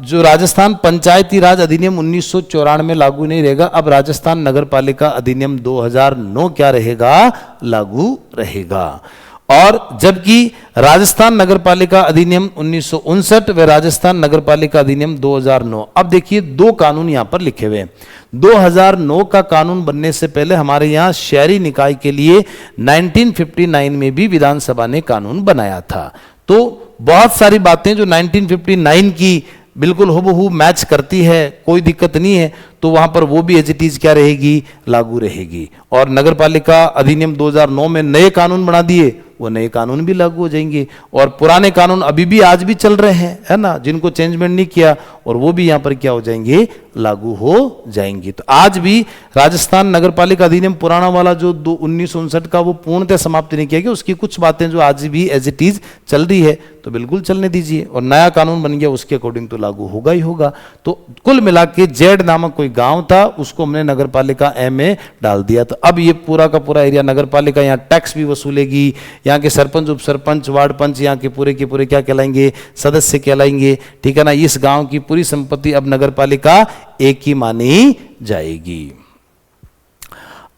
जो राजस्थान पंचायती राज अधिनियम 1994 में लागू नहीं रहेगा, अब राजस्थान नगर पालिका अधिनियम 2009 क्या रहेगा, लागू रहेगा। और जबकि राजस्थान नगरपालिका अधिनियम 1959 व राजस्थान नगरपालिका अधिनियम 2009, अब देखिए दो कानून यहां पर लिखे हुए हैं। 2009 का कानून बनने से पहले हमारे यहां शहरी निकाय के लिए 1959 में भी विधानसभा ने कानून बनाया था। तो बहुत सारी बातें जो 1959 की बिल्कुल हुबहू मैच करती है, कोई दिक्कत नहीं है, तो वहां पर वो भी एज इट इज क्या रहेगी, लागू रहेगी। और नगरपालिका अधिनियम 2009 में नए कानून बना दिए, वो नए कानून भी लागू हो जाएंगे, और पुराने कानून अभी भी आज भी चल रहे हैं, है ना, जिनको चेंजमेंट नहीं किया, और वो भी यहां पर क्या हो जाएंगे, लागू हो जाएंगे। तो आज भी राजस्थान नगरपालिका अधिनियम पुराना वाला जो 1959 का, वो पूर्णतः समाप्त नहीं किया गया, उसकी कुछ बातें जो आज भी एज इट इज चल रही है तो बिल्कुल चलने दीजिए, और नया कानून बन गया उसके अकॉर्डिंग तो लागू होगा ही होगा। तो कुल मिला के जेड नामक कोई गांव था, उसको हमने नगरपालिका ए में डाल दिया। तो अब ये पूरा का पूरा एरिया नगरपालिका यहाँ टैक्स भी वसूलेगी, यहाँ के सरपंच, उप सरपंच, वार्ड पंच यहाँ के पूरे क्या कहलाएंगे, सदस्य कहलाएंगे, ठीक है ना। इस गांव की पूरी संपत्ति अब नगरपालिका एक ही मानी जाएगी।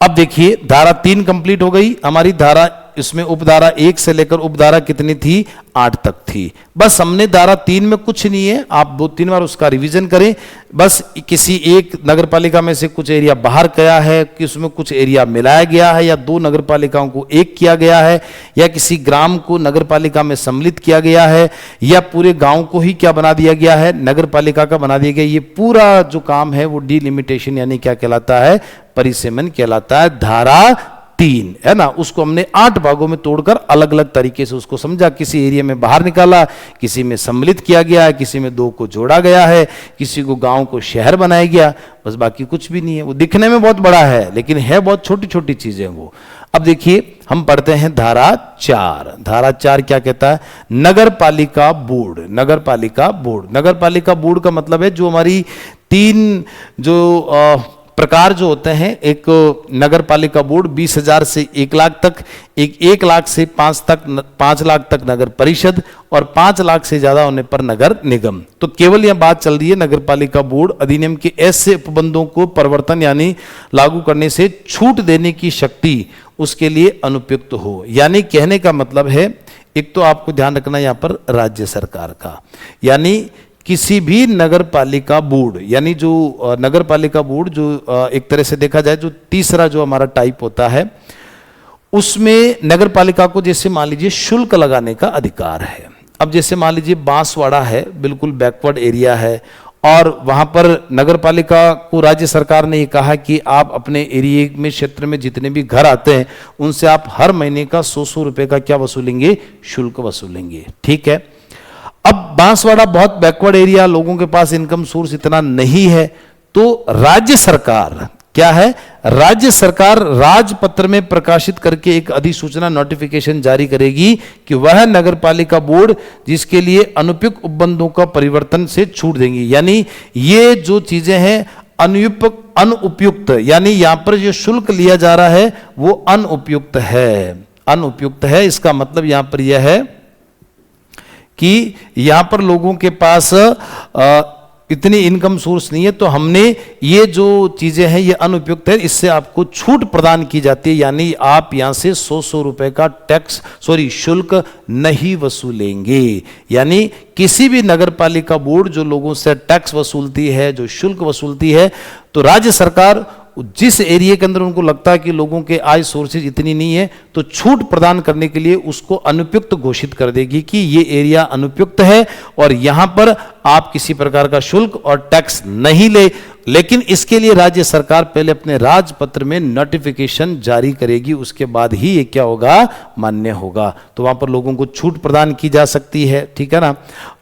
अब देखिए धारा 3 कंप्लीट हो गई हमारी धारा, इसमें उपधारा 1 से लेकर उपधारा कितनी थी, 8 तक थी। बस हमने धारा 3 में कुछ नहीं है, आप 2-3 बार उसका रिवीजन करें। बस किसी एक नगरपालिका में से कुछ एरिया बाहर गया है, कि उसमें कुछ एरिया मिलाया गया है, या 2 नगरपालिकाओं को एक किया गया है, या किसी ग्राम को नगरपालिका में सम्मिलित किया गया है, या पूरे गांव को ही क्या बना दिया गया है, नगरपालिका का बना दिया गया। ये पूरा जो काम है वो डिलिमिटेशन यानी क्या कहलाता है, परिसीमन कहलाता है। धारा 3 है ना, उसको हमने 8 भागों में तोड़कर अलग अलग तरीके से उसको समझा। किसी एरिया में बाहर निकाला, किसी में सम्मिलित किया गया है, किसी में 2 को जोड़ा गया है, किसी को गांव को शहर बनाया गया, बस बाकी कुछ भी नहीं है। वो दिखने में बहुत बड़ा है लेकिन है बहुत छोटी छोटी चीजें वो। अब देखिए हम पढ़ते हैं धारा 4। धारा 4 क्या कहता है, नगर पालिका बोर्ड। नगर पालिका बोर्ड, नगर पालिका बोर्ड का मतलब है जो हमारी 3 जो प्रकार जो होते हैं, एक नगर पालिका बोर्ड 20,000 से 1 लाख तक, 1 लाख से 5 लाख तक नगर परिषद, और 5 लाख से ज्यादा होने पर नगर निगम। तो केवल यह बात चल रही है नगर पालिका बोर्ड अधिनियम के ऐसे उपबंधों को परिवर्तन यानी लागू करने से छूट देने की शक्ति उसके लिए अनुपयुक्त हो। यानी कहने का मतलब है, एक तो आपको ध्यान रखना यहां पर राज्य सरकार का, यानी किसी भी नगर पालिका बोर्ड, यानी जो नगर पालिका बोर्ड जो एक तरह से देखा जाए जो तीसरा जो हमारा टाइप होता है, उसमें नगर पालिका को जैसे मान लीजिए शुल्क लगाने का अधिकार है। अब जैसे मान लीजिए बांसवाड़ा है, बिल्कुल बैकवर्ड एरिया है, और वहां पर नगर पालिका को राज्य सरकार ने ये कहा कि आप अपने एरिया में, क्षेत्र में जितने भी घर आते हैं उनसे आप हर महीने का 100 रुपए का क्या वसूलेंगे, शुल्क वसूलेंगे, ठीक है। अब बांसवाड़ा बहुत बैकवर्ड एरिया, लोगों के पास इनकम सोर्स इतना नहीं है, तो राज्य सरकार क्या है, राज्य सरकार राजपत्र में प्रकाशित करके एक अधिसूचना नोटिफिकेशन जारी करेगी कि वह नगर पालिका बोर्ड जिसके लिए अनुपयुक्त उपबंधों का परिवर्तन से छूट देंगी। यानी ये जो चीजें हैं अनुपयुक्त, यानी यहां पर जो शुल्क लिया जा रहा है वो अनुपयुक्त है, अनुपयुक्त है। इसका मतलब यहां पर यह है कि यहां पर लोगों के पास इतनी इनकम सोर्स नहीं है, तो हमने ये जो चीजें हैं ये अनुपयुक्त है, इससे आपको छूट प्रदान की जाती है, यानी आप यहां से 100 रुपए का शुल्क नहीं वसूलेंगे। यानी किसी भी नगर पालिका बोर्ड जो लोगों से टैक्स वसूलती है, जो शुल्क वसूलती है, तो राज्य सरकार जिस एरिया के अंदर उनको लगता है कि लोगों के आय सोर्सेज इतनी नहीं है, तो छूट प्रदान करने के लिए उसको अनुपयुक्त घोषित कर देगी कि ये एरिया अनुपयुक्त है और यहां पर आप किसी प्रकार का शुल्क और टैक्स नहीं ले। लेकिन इसके लिए राज्य सरकार पहले अपने राजपत्र में नोटिफिकेशन जारी करेगी, उसके बाद ही ये क्या होगा, मान्य होगा। तो वहां पर लोगों को छूट प्रदान की जा सकती है, ठीक है ना।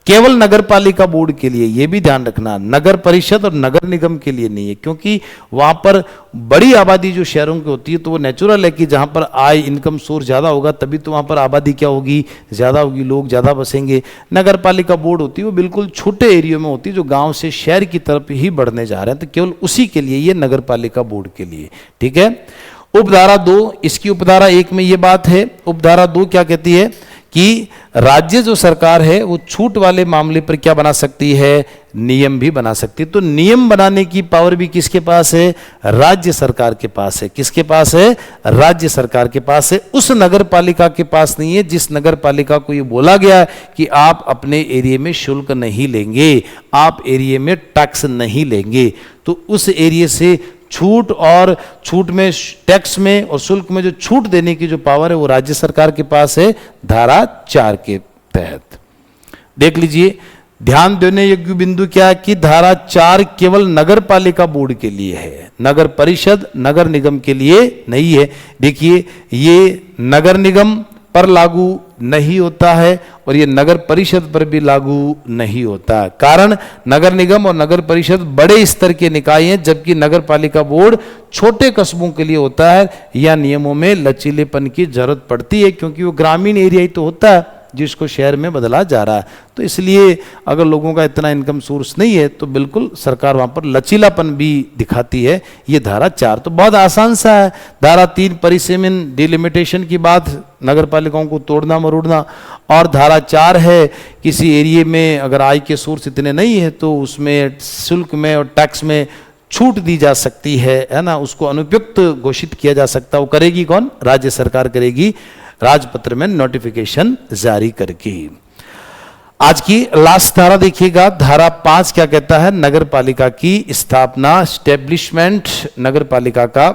केवल नगर पालिका बोर्ड के लिए, ये भी ध्यान रखना, नगर परिषद और नगर निगम के लिए नहीं है, क्योंकि वहां पर बड़ी आबादी जो शहरों की होती है, तो वो नेचुरल है कि जहां पर आय इनकम सोर्स ज्यादा होगा तभी तो वहां पर आबादी क्या होगी, ज्यादा होगी, लोग ज्यादा बसेंगे। नगर पालिका बोर्ड होती है वो बिल्कुल छोटे एरिया में होती है, जो गांव से शहर की तरफ ही बढ़ने जा रहे हैं, तो केवल उसी के लिए ये नगर पालिका बोर्ड के लिए, ठीक है। उपधारा 2, इसकी उपधारा 1 में ये बात है। उपधारा 2 क्या कहती है कि राज्य जो सरकार है वो छूट वाले मामले पर क्या बना सकती है, नियम भी बना सकती है। तो नियम बनाने की पावर भी किसके पास है, राज्य सरकार के पास है। किसके पास है, राज्य सरकार के पास है। उस नगर पालिका के पास नहीं है जिस नगर पालिका को ये बोला गया कि आप अपने एरिया में शुल्क नहीं लेंगे, आप एरिया में टैक्स नहीं लेंगे, तो उस एरिया से छूट और छूट में, टैक्स में और शुल्क में जो छूट देने की जो पावर है वो राज्य सरकार के पास है, धारा 4 के तहत। देख लीजिए, ध्यान देने योग्य बिंदु क्या है कि धारा 4 केवल नगर पालिका बोर्ड के लिए है, नगर परिषद नगर निगम के लिए नहीं है। देखिए, ये नगर निगम पर लागू नहीं होता है और ये नगर परिषद पर भी लागू नहीं होता। कारण, नगर निगम और नगर परिषद बड़े स्तर के निकाय हैं, जबकि नगर पालिका बोर्ड छोटे कस्बों के लिए होता है, या नियमों में लचीलेपन की जरूरत पड़ती है, क्योंकि वो ग्रामीण एरिया ही तो होता है जिसको शहर में बदला जा रहा है। तो इसलिए अगर लोगों का इतना इनकम सोर्स नहीं है तो बिल्कुल सरकार वहां पर लचीलापन भी दिखाती है। ये धारा 4 तो बहुत आसान सा है। धारा 3 परिसीमन डिलिमिटेशन की बात, नगर पालिकाओं को तोड़ना मरोड़ना, और धारा 4 है किसी एरिया में अगर आय के सोर्स इतने नहीं है तो उसमें शुल्क में और टैक्स में छूट दी जा सकती है ना, उसको अनुपयुक्त घोषित किया जा सकता है। वो करेगी कौन, राज्य सरकार करेगी, राजपत्र में नोटिफिकेशन जारी करके। आज की लास्ट धारा देखिएगा, धारा 5 क्या कहता है, नगर पालिका की स्थापना, स्टैब्लिशमेंट नगर पालिका का।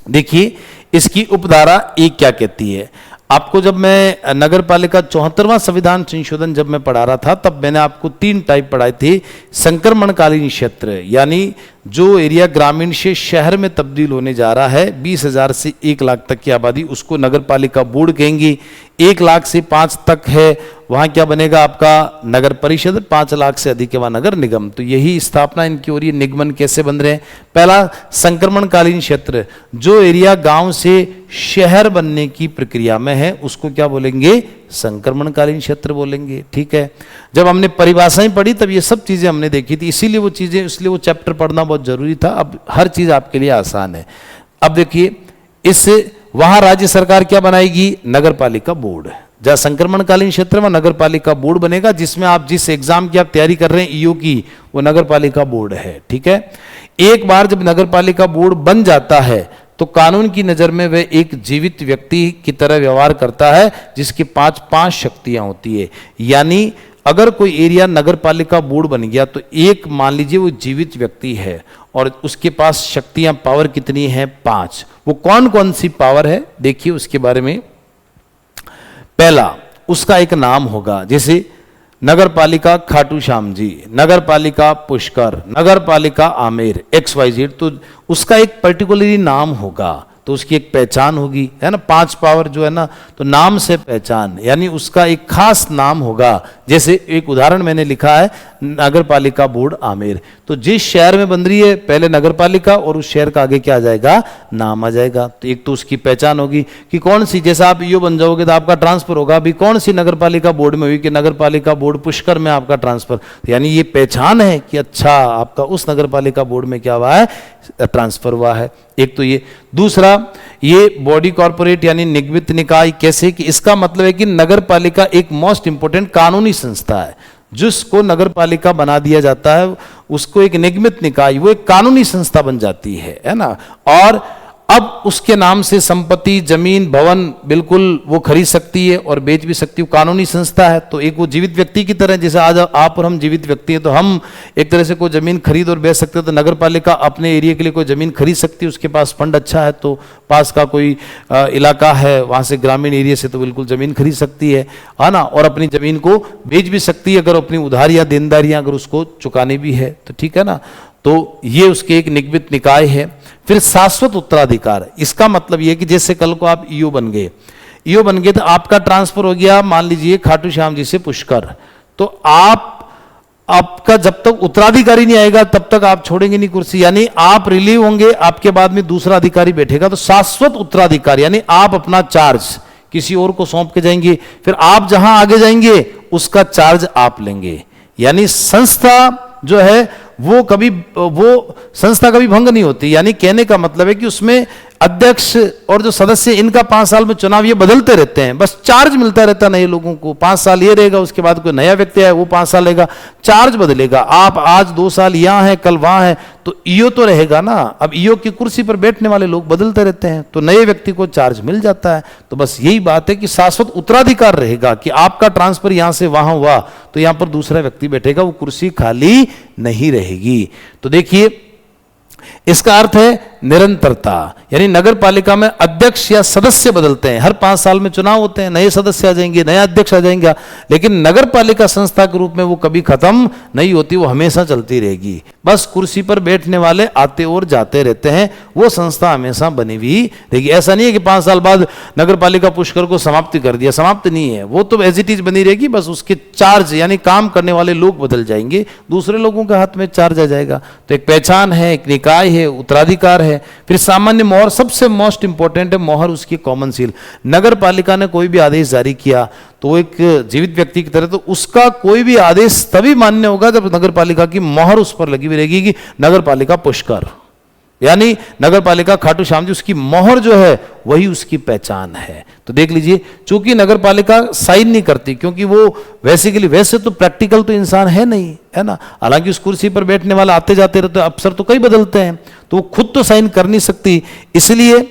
देखिए, इसकी उपधारा 1 क्या कहती है। आपको जब मैं नगर पालिका 74वां संविधान संशोधन जब मैं पढ़ा रहा था, तब मैंने आपको 3 टाइप पढ़ाए थे। संक्रमणकालीन क्षेत्र, यानी जो एरिया ग्रामीण से शहर में तब्दील होने जा रहा है, 20,000 से 1 लाख तक की आबादी, उसको नगर पालिका बोर्ड कहेंगे। 1 लाख से 5 तक है, वहां क्या बनेगा आपका, नगर परिषद। 5 लाख से अधिक है वहां नगर निगम। तो यही स्थापना इनकी हो रही है। निगमन कैसे बन रहे हैं, पहला संक्रमणकालीन क्षेत्र, जो एरिया गांव से शहर बनने की प्रक्रिया में है उसको क्या बोलेंगे, संक्रमणकालीन क्षेत्र बोलेंगे, ठीक है। जब हमने परिभाषाएं पढ़ी तब ये सब चीजें हमने देखी थी, इसीलिए वो चीजें, इसलिए वो चैप्टर पढ़ना बहुत जरूरी था। अब हर चीज आपके लिए आसान है। अब देखिए, इससे वहां राज्य सरकार क्या बनाएगी, नगर पालिका बोर्ड। जहां संक्रमणकालीन क्षेत्र में नगर पालिका बोर्ड बनेगा, जिसमें आप जिस एग्जाम की आप तैयारी कर रहे हैं ईओ की, वो नगर पालिका बोर्ड है, ठीक है। एक बार जब नगर पालिका बोर्ड बन जाता है तो कानून की नजर में वह एक जीवित व्यक्ति की तरह व्यवहार करता है, जिसकी 5 शक्तियां होती है। यानी अगर कोई एरिया नगर पालिका बोर्ड बन गया तो एक, मान लीजिए वो जीवित व्यक्ति है और उसके पास शक्तियां, पावर कितनी है, 5। वो कौन कौन सी पावर है, देखिए उसके बारे में। पहला, उसका एक नाम होगा, जैसे नगर पालिका खाटू श्याम जी, नगर पालिका पुष्कर, नगर पालिका आमेर, XYZ। तो उसका एक पर्टिकुलरली नाम होगा, तो उसकी एक पहचान होगी, है ना। 5 पावर जो है ना, तो नाम से पहचान, यानी उसका एक खास नाम होगा। जैसे एक उदाहरण मैंने लिखा है, नगर पालिका बोर्ड आमेर। तो जिस शहर में बन रही है पहले नगर पालिका और उस शहर का आगे क्या आ जाएगा, नाम आ जाएगा। तो एक तो उसकी पहचान होगी कि कौन सी, जैसा आप ईओ बन जाओगे तो आपका ट्रांसफर होगा, अभी कौन सी नगर पालिका बोर्ड में हुई, कि नगर पालिका बोर्ड पुष्कर में आपका ट्रांसफर। यानी ये पहचान है कि अच्छा आपका उस नगर पालिका बोर्ड में क्या हुआ है, ट्रांसफर हुआ है। एक तो ये। दूसरा, ये बॉडी कॉर्पोरेट यानी निगमित निकाय, कैसे कि इसका मतलब है कि नगर पालिका एक मोस्ट इंपोर्टेंट कानूनी संस्था है जिसको नगर पालिका बना दिया जाता है उसको एक निगमित निकाय, वो एक कानूनी संस्था बन जाती है ना। और अब उसके नाम से संपत्ति, जमीन, भवन बिल्कुल वो खरीद सकती है और बेच भी सकती है, कानूनी संस्था है। तो एक वो जीवित व्यक्ति की तरह, जैसे आज आप और हम जीवित व्यक्ति हैं, तो हम एक तरह से कोई जमीन खरीद और बेच सकते हैं। तो नगर पालिका अपने एरिया के लिए कोई जमीन खरीद सकती है, उसके पास फंड अच्छा है तो पास का कोई इलाका है वहाँ से, ग्रामीण एरिया से, तो बिल्कुल जमीन खरीद सकती है ना, और अपनी जमीन को बेच भी सकती है अगर अपनी उधारियाँ देनदारियाँ अगर उसको चुकानी भी है तो, ठीक है ना। तो ये उसके एक निगमित निकाय है। फिर शाश्वत उत्तराधिकार, इसका मतलब ये कि जैसे कल को आप ईओ बन गए, ईओ बन गए तो आपका ट्रांसफर हो गया मान लीजिए खाटू श्याम जी से पुष्कर, तो आपका जब तक उत्तराधिकारी नहीं आएगा तब तक आप छोड़ेंगे नहीं कुर्सी, यानी आप रिलीव होंगे, आपके बाद में दूसरा अधिकारी बैठेगा। तो शाश्वत उत्तराधिकारी यानी आप अपना चार्ज किसी और को सौंप के जाएंगे, फिर आप जहां आगे जाएंगे उसका चार्ज आप लेंगे। यानी संस्था जो है वो संस्था कभी भंग नहीं होती। यानी कहने का मतलब है कि उसमें अध्यक्ष और जो सदस्य, इनका 5 साल में चुनाव ये बदलते रहते हैं, बस चार्ज मिलता रहता है नए लोगों को। 5 साल ये रहेगा, उसके बाद कोई नया व्यक्ति आए वो 5 साल रहेगा, चार्ज बदलेगा। आप आज 2 साल यहाँ हैं, कल वहाँ हैं, तो ईओ तो रहेगा ना। अब ईओ की कुर्सी पर बैठने वाले लोग बदलते रहते हैं, तो नए व्यक्ति को चार्ज मिल जाता है। तो बस यही बात है कि शाश्वत उत्तराधिकार रहेगा कि आपका ट्रांसफर यहाँ से वहाँ हुआ तो यहाँ पर दूसरा व्यक्ति बैठेगा, वो कुर्सी खाली नहीं रहेगी। तो देखिए इसका अर्थ है निरंतरता, यानी नगर पालिका में अध्यक्ष या सदस्य बदलते हैं, हर 5 साल में चुनाव होते हैं, नए सदस्य आ जाएंगे, नया अध्यक्ष आ जाएंगे, लेकिन नगर पालिका संस्था के रूप में वो कभी खत्म नहीं होती, वो हमेशा चलती रहेगी। बस कुर्सी पर बैठने वाले आते और जाते रहते हैं, वो संस्था हमेशा बनी हुई रहेगी। ऐसा नहीं है कि 5 साल बाद नगर पालिका पुष्कर को समाप्ति कर दिया, समाप्त नहीं है, वो तो एज इट इज बनी रहेगी, बस उसके चार्ज यानी काम करने वाले लोग बदल जाएंगे, दूसरे लोगों के हाथ में चार्ज आ जाएगा। तो एक पहचान है, एक निकाय है, उत्तराधिकार है। फिर सामान्य मोहर, सबसे मोस्ट इंपॉर्टेंट है मोहर उसकी कॉमन सील। नगर पालिका ने कोई भी आदेश जारी किया तो वो एक जीवित व्यक्ति की तरह, तो उसका कोई भी आदेश तभी मान्य होगा जब नगर पालिका की मोहर उस पर लगी हुई रहेगी कि नगर पालिका पुष्कर, यानी नगर पालिका खाटू श्याम जी, उसकी मोहर जो है वही उसकी पहचान है। तो देख लीजिए, चूंकि नगर पालिका साइन नहीं करती, क्योंकि वो वैसे तो प्रैक्टिकल तो इंसान है नहीं, है ना। हालांकि उस कुर्सी पर बैठने वाला आते जाते रहते, अफसर तो कई बदलते हैं, तो वो खुद तो साइन कर नहीं सकती, इसलिए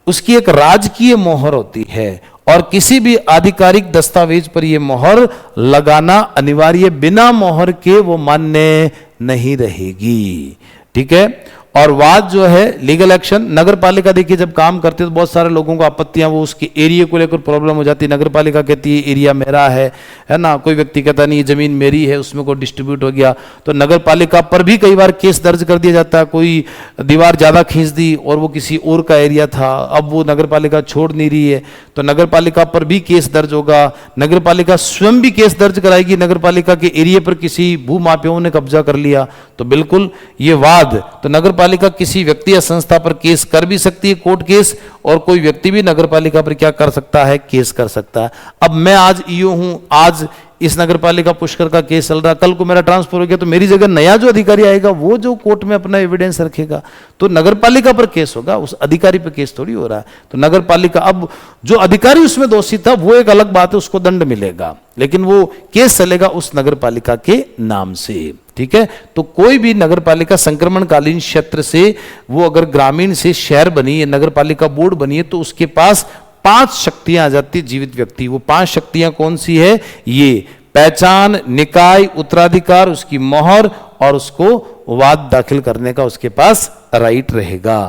उसकी एक राजकीय मोहर होती है और किसी भी आधिकारिक दस्तावेज पर यह मोहर लगाना अनिवार्य, बिना मोहर के वो मान्य नहीं रहेगी। ठीक है। और वाद जो है लीगल एक्शन, नगर पालिका देखिए जब काम करती है तो बहुत सारे लोगों को आपत्तियां, वो उसके एरिया को लेकर प्रॉब्लम हो जाती है। नगर पालिका कहती है एरिया मेरा है ना, कोई व्यक्ति कहता नहीं ये जमीन मेरी है, उसमें कोई डिस्ट्रीब्यूट हो गया, तो नगर पालिका पर भी कई बार केस दर्ज कर दिया जाता है। कोई दीवार ज्यादा खींच दी और वो किसी और का एरिया था, अब वो नगर पालिका छोड़ नहीं रही है, तो नगर पालिका पर भी केस दर्ज होगा। नगर पालिका स्वयं भी केस दर्ज कराएगी, नगर पालिका के एरिया पर किसी भूमाफियाओं ने कब्जा कर लिया, तो बिल्कुल ये वाद, तो नगर पालिका किसी व्यक्ति या संस्था पर केस कर भी सकती है, कोर्ट केस, और कोई व्यक्ति भी नगर पालिका पर क्या कर सकता है, केस कर सकता है। अब मैं आज ईओ हूं, आज इस नगर पालिका पुष्कर का केस चल रहा, कल को मेरा ट्रांसफर हो गया तो मेरी जगह नया जो अधिकारी आएगा वो जो कोर्ट में अपना एविडेंस रखेगा, तो नगर पालिका पर केस होगा, उस अधिकारी पर केस थोड़ी हो रहा है। तो नगर पालिका, अब जो अधिकारी उसमें दोषी था वो एक अलग बात है, उसको दंड मिलेगा, लेकिन वो केस चलेगा उस नगर पालिका के नाम से। ठीक है। तो कोई भी नगर पालिका संक्रमणकालीन क्षेत्र से वो अगर ग्रामीण से शहर बनी है, नगर पालिका बोर्ड बनी है, तो उसके पास 5 शक्तियां आ जाती है जीवित व्यक्ति। वो 5 शक्तियां कौन सी है? ये पहचान, निकाय, उत्तराधिकार, उसकी मोहर और उसको वाद दाखिल करने का उसके पास राइट रहेगा।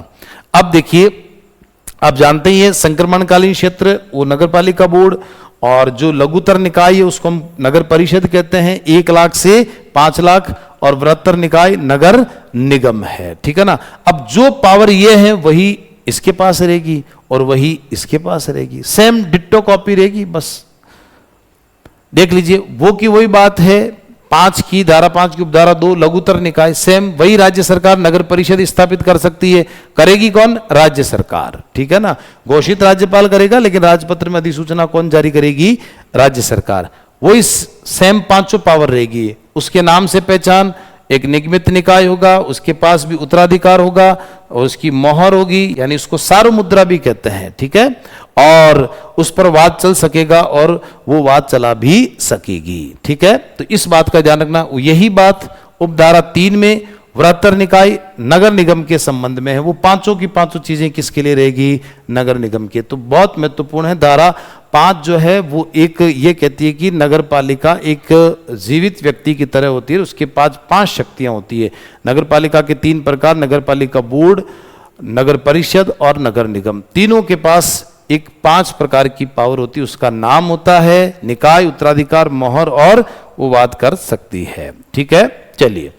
अब देखिए, आप जानते ही हैं संक्रमणकालीन क्षेत्र वो नगर पालिका बोर्ड, और जो लघुतर निकाय है उसको हम नगर परिषद कहते हैं, 1 लाख से 5 लाख, और बृहत्तर निकाय नगर निगम है। ठीक है ना। अब जो पावर ये है वही इसके पास रहेगी और वही इसके पास रहेगी, सेम डिट्टो कॉपी रहेगी। बस देख लीजिए, वो की वही बात है, 5 की धारा 5 की उपधारा 2 लघुतर निकाय, सेम वही राज्य सरकार नगर परिषद स्थापित कर सकती है। करेगी कौन? राज्य सरकार। ठीक है ना। घोषित राज्यपाल करेगा, लेकिन राजपत्र में अधिसूचना कौन जारी करेगी? राज्य सरकार। वही सेम 5 पावर रहेगी। उसके नाम से पहचान, एक निगमित निकाय होगा, उसके पास भी उत्तराधिकार होगा और उसकी मोहर होगी, यानी उसको सार्वमुद्रा भी कहते हैं, ठीक है, और उस पर वाद चल सकेगा और वो वाद चला भी सकेगी, ठीक है। तो इस बात का ध्यान रखना। यही बात उपधारा 3 में वृहत्तर निकाय नगर निगम के संबंध में है। वो पांचों की पांचों चीजें किसके लिए रहेगी? नगर निगम के। तो बहुत महत्वपूर्ण है। धारा 5 जो है वो एक ये कहती है कि नगर पालिका एक जीवित व्यक्ति की तरह होती है, उसके पास 5 शक्तियां होती है। नगर पालिका के 3 प्रकार, नगर पालिका बोर्ड, नगर परिषद और नगर निगम, तीनों के पास एक 5 प्रकार की पावर होती है। उसका नाम होता है निकाय, उत्तराधिकार, मोहर और वो बात कर सकती है, ठीक है। चलिए,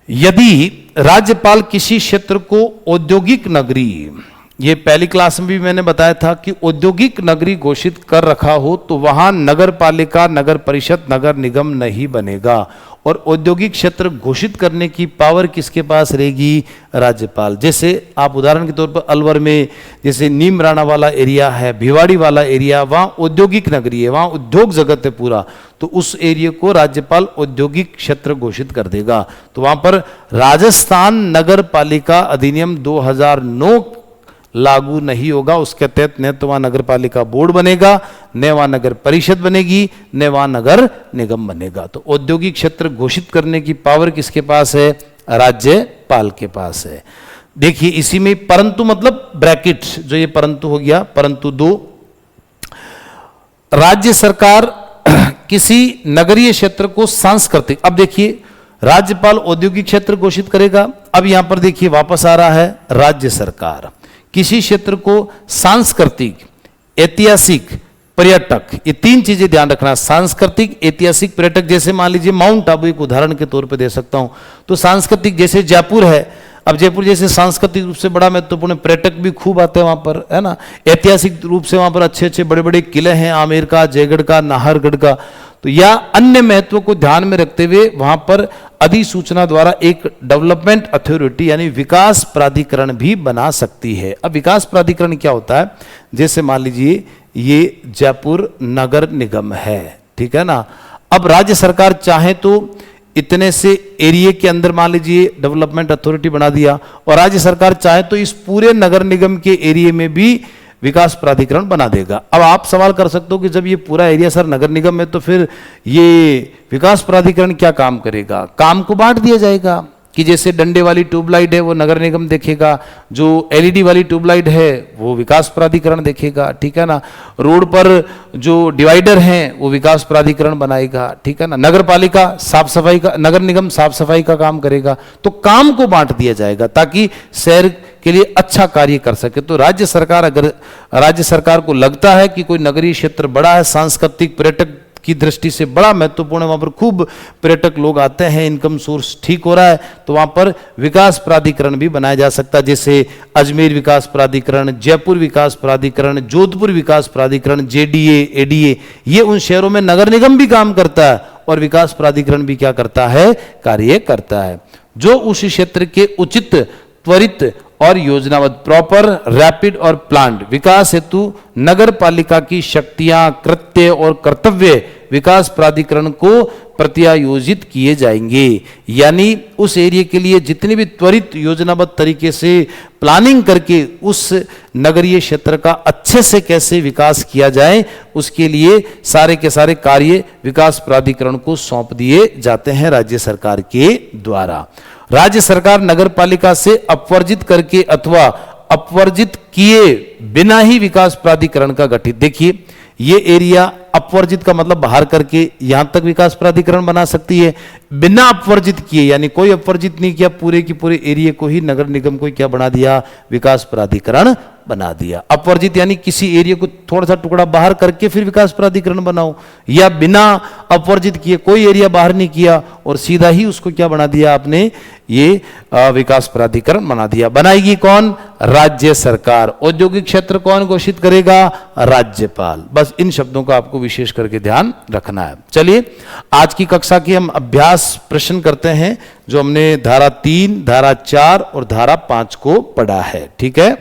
यदि राज्यपाल किसी क्षेत्र को औद्योगिक नगरी, ये पहली क्लास में भी मैंने बताया था कि औद्योगिक नगरी घोषित कर रखा हो तो वहां नगर पालिका, नगर परिषद, नगर निगम नहीं बनेगा। और औद्योगिक क्षेत्र घोषित करने की पावर किसके पास रहेगी? राज्यपाल। जैसे आप उदाहरण के तौर पर अलवर में जैसे नीम राणा वाला एरिया है, भिवाड़ी वाला एरिया, वहां औद्योगिक नगरी है, वहां उद्योग जगत है पूरा, तो उस एरिया को राज्यपाल औद्योगिक क्षेत्र घोषित कर देगा। तो वहां पर राजस्थान नगर पालिका अधिनियम 2009 लागू नहीं होगा। उसके तहत न तो वहां नगर पालिका बोर्ड बनेगा, न वहां नगर परिषद बनेगी, न वहां नगर निगम बनेगा। तो औद्योगिक क्षेत्र घोषित करने की पावर किसके पास है? राज्यपाल के पास है। देखिए, इसी में परंतु मतलब ब्रैकेट, जो ये परंतु हो गया, परंतु 2, राज्य सरकार किसी नगरीय क्षेत्र को सांस्कृतिक, अब देखिए राज्यपाल औद्योगिक क्षेत्र घोषित करेगा। अब यहां पर देखिए वापस आ रहा है, राज्य सरकार किसी क्षेत्र को सांस्कृतिक, ऐतिहासिक, पर्यटक, ये 3 चीजें ध्यान रखना। सांस्कृतिक, ऐतिहासिक, पर्यटक। जैसे मान लीजिए माउंट आबू एक उदाहरण के तौर पे दे सकता हूं। तो सांस्कृतिक जैसे जयपुर है, अब जयपुर जैसे सांस्कृतिक रूप से बड़ा महत्वपूर्ण, पर्यटक भी खूब आते हैं वहां पर, है ना। ऐतिहासिक रूप से वहां पर अच्छे अच्छे बड़े बड़े किले हैं, आमेर का, जयगढ़ का, नाहरगढ़ का। तो या अन्य महत्व को ध्यान में रखते हुए वहां पर अधिसूचना द्वारा एक डेवलपमेंट अथॉरिटी यानी विकास प्राधिकरण भी बना सकती है। अब विकास प्राधिकरण क्या होता है? जैसे मान लीजिए ये जयपुर नगर निगम है, ठीक है ना। अब राज्य सरकार चाहे तो इतने से एरिया के अंदर मान लीजिए डेवलपमेंट अथॉरिटी बना दिया, और राज्य सरकार चाहे तो इस पूरे नगर निगम के एरिया में भी विकास प्राधिकरण बना देगा। अब आप सवाल कर सकते हो कि जब ये पूरा एरिया सर नगर निगम है तो फिर ये विकास प्राधिकरण क्या काम करेगा? काम को बांट दिया जाएगा कि जैसे डंडे वाली ट्यूबलाइट है वो नगर निगम देखेगा, जो एलईडी वाली ट्यूबलाइट है वो विकास प्राधिकरण देखेगा, ठीक है ना। रोड पर जो डिवाइडर हैं वो विकास प्राधिकरण बनाएगा, ठीक है ना। नगर पालिका साफ सफाई का, नगर निगम साफ सफाई का काम करेगा। तो काम को बांट दिया जाएगा ताकि शहर के लिए अच्छा कार्य कर सके। तो राज्य सरकार, अगर राज्य सरकार को लगता है कि कोई नगरीय क्षेत्र बड़ा है, सांस्कृतिक, पर्यटक की दृष्टि से बड़ा महत्वपूर्ण है, वहां पर खूब पर्यटक लोग आते हैं, इनकम सोर्स ठीक हो रहा है, तो वहां पर विकास प्राधिकरण भी बनाया जा सकता है। जैसे अजमेर विकास प्राधिकरण, जयपुर विकास प्राधिकरण, जोधपुर विकास प्राधिकरण, जेडीए, एडीए, ये उन शहरों में नगर निगम भी काम करता है और विकास प्राधिकरण भी क्या करता है? कार्य करता है। जो उस क्षेत्र के उचित, त्वरित और योजनाबद्ध, प्रॉपर, रैपिड और प्लान्ड विकास हेतु नगर पालिका की शक्तियां, कृत्य और कर्तव्य विकास प्राधिकरण को प्रत्यायोजित किए जाएंगे। यानी उस एरिया के लिए जितनी भी त्वरित योजनाबद्ध तरीके से प्लानिंग करके उस नगरीय क्षेत्र का अच्छे से कैसे विकास किया जाए, उसके लिए सारे के सारे कार्य विकास प्राधिकरण को सौंप दिए जाते हैं राज्य सरकार के द्वारा। राज्य सरकार नगर पालिका से अपवर्जित करके अथवा अपवर्जित किए बिना ही विकास प्राधिकरण का गठित, देखिए ये एरिया अपवर्जित का मतलब बाहर करके यहां तक विकास प्राधिकरण बना सकती है, बिना अपवर्जित किए यानी कोई अपवर्जित नहीं किया, पूरे की पूरे एरिया को ही नगर निगम को क्या बना दिया? विकास प्राधिकरण बना दिया। अपवर्जित यानी किसी एरिया को थोड़ा सा टुकड़ा बाहर करके फिर विकास प्राधिकरण बनाओ, या बिना अपवर्जित किए कोई एरिया बाहर नहीं किया और सीधा ही उसको क्या बना दिया आपने? ये विकास प्राधिकरण बना दिया। बनाएगी कौन? राज्य सरकार। औद्योगिक क्षेत्र कौन घोषित करेगा? राज्यपाल। बस इन शब्दों का आपको विशेष करके ध्यान रखना है। चलिए आज की कक्षा की हम अभ्यास प्रश्न करते हैं जो हमने धारा 3, धारा 4 और धारा 5 को पढ़ा है, ठीक है।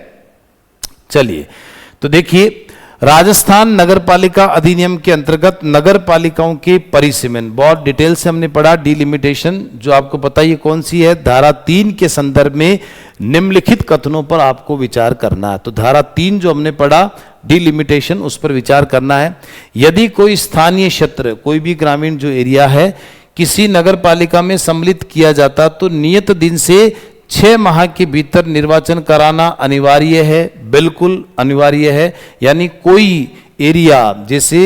चलिए तो देखिए, राजस्थान नगरपालिका अधिनियम के अंतर्गत नगर पालिकाओं के परिसीमन, बहुत डिटेल से हमने पढ़ा। डिलिमिटेशन जो आपको पता है कौन सी है, धारा 3 के संदर्भ में निम्नलिखित कथनों पर आपको विचार करना है। तो धारा 3 जो हमने पढ़ा डिलिमिटेशन, उस पर विचार करना है। यदि कोई स्थानीय क्षेत्र, कोई भी ग्रामीण जो एरिया है किसी नगर पालिका में सम्मिलित किया जाता तो नियत दिन से 6 माह के भीतर निर्वाचन कराना अनिवार्य है, बिल्कुल अनिवार्य है। यानी कोई एरिया जैसे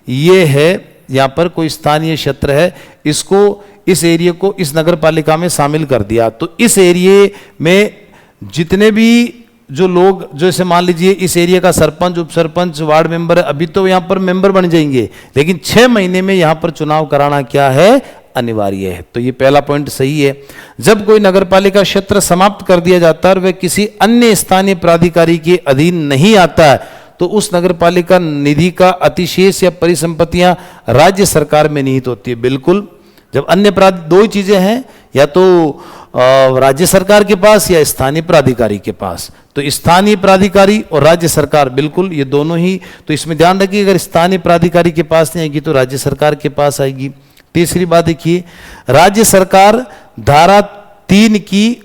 ये है, यहाँ पर कोई स्थानीय क्षेत्र है, इस एरिया को इस नगर पालिका में शामिल कर दिया, तो इस एरिया में जितने भी जो लोग, जैसे मान लीजिए इस एरिया का सरपंच, उप सरपंच, वार्ड मेंबर, अभी तो यहाँ पर मेंबर बन जाएंगे, लेकिन 6 महीने में यहाँ पर चुनाव कराना क्या है, अनिवार्य है। तो ये पहला पॉइंट सही है। जब कोई नगरपालिका क्षेत्र समाप्त कर दिया जाता है और वह किसी अन्य स्थानीय प्राधिकारी के अधीन नहीं आता है तो उस नगरपालिका निधि का अतिशेष या परिसंपत्तियां राज्य सरकार में निहित होती है। बिल्कुल, जब अन्य दो ही चीजें हैं, या तो राज्य सरकार के पास या स्थानीय प्राधिकारी के पास, तो स्थानीय प्राधिकारी और राज्य सरकार, बिल्कुल ये दोनों ही। तो इसमें ध्यान रखिए, अगर स्थानीय प्राधिकारी के पास नहीं आएगी तो राज्य सरकार के पास आएगी। तीसरी बात देखिए, राज्य सरकार धारा 3 की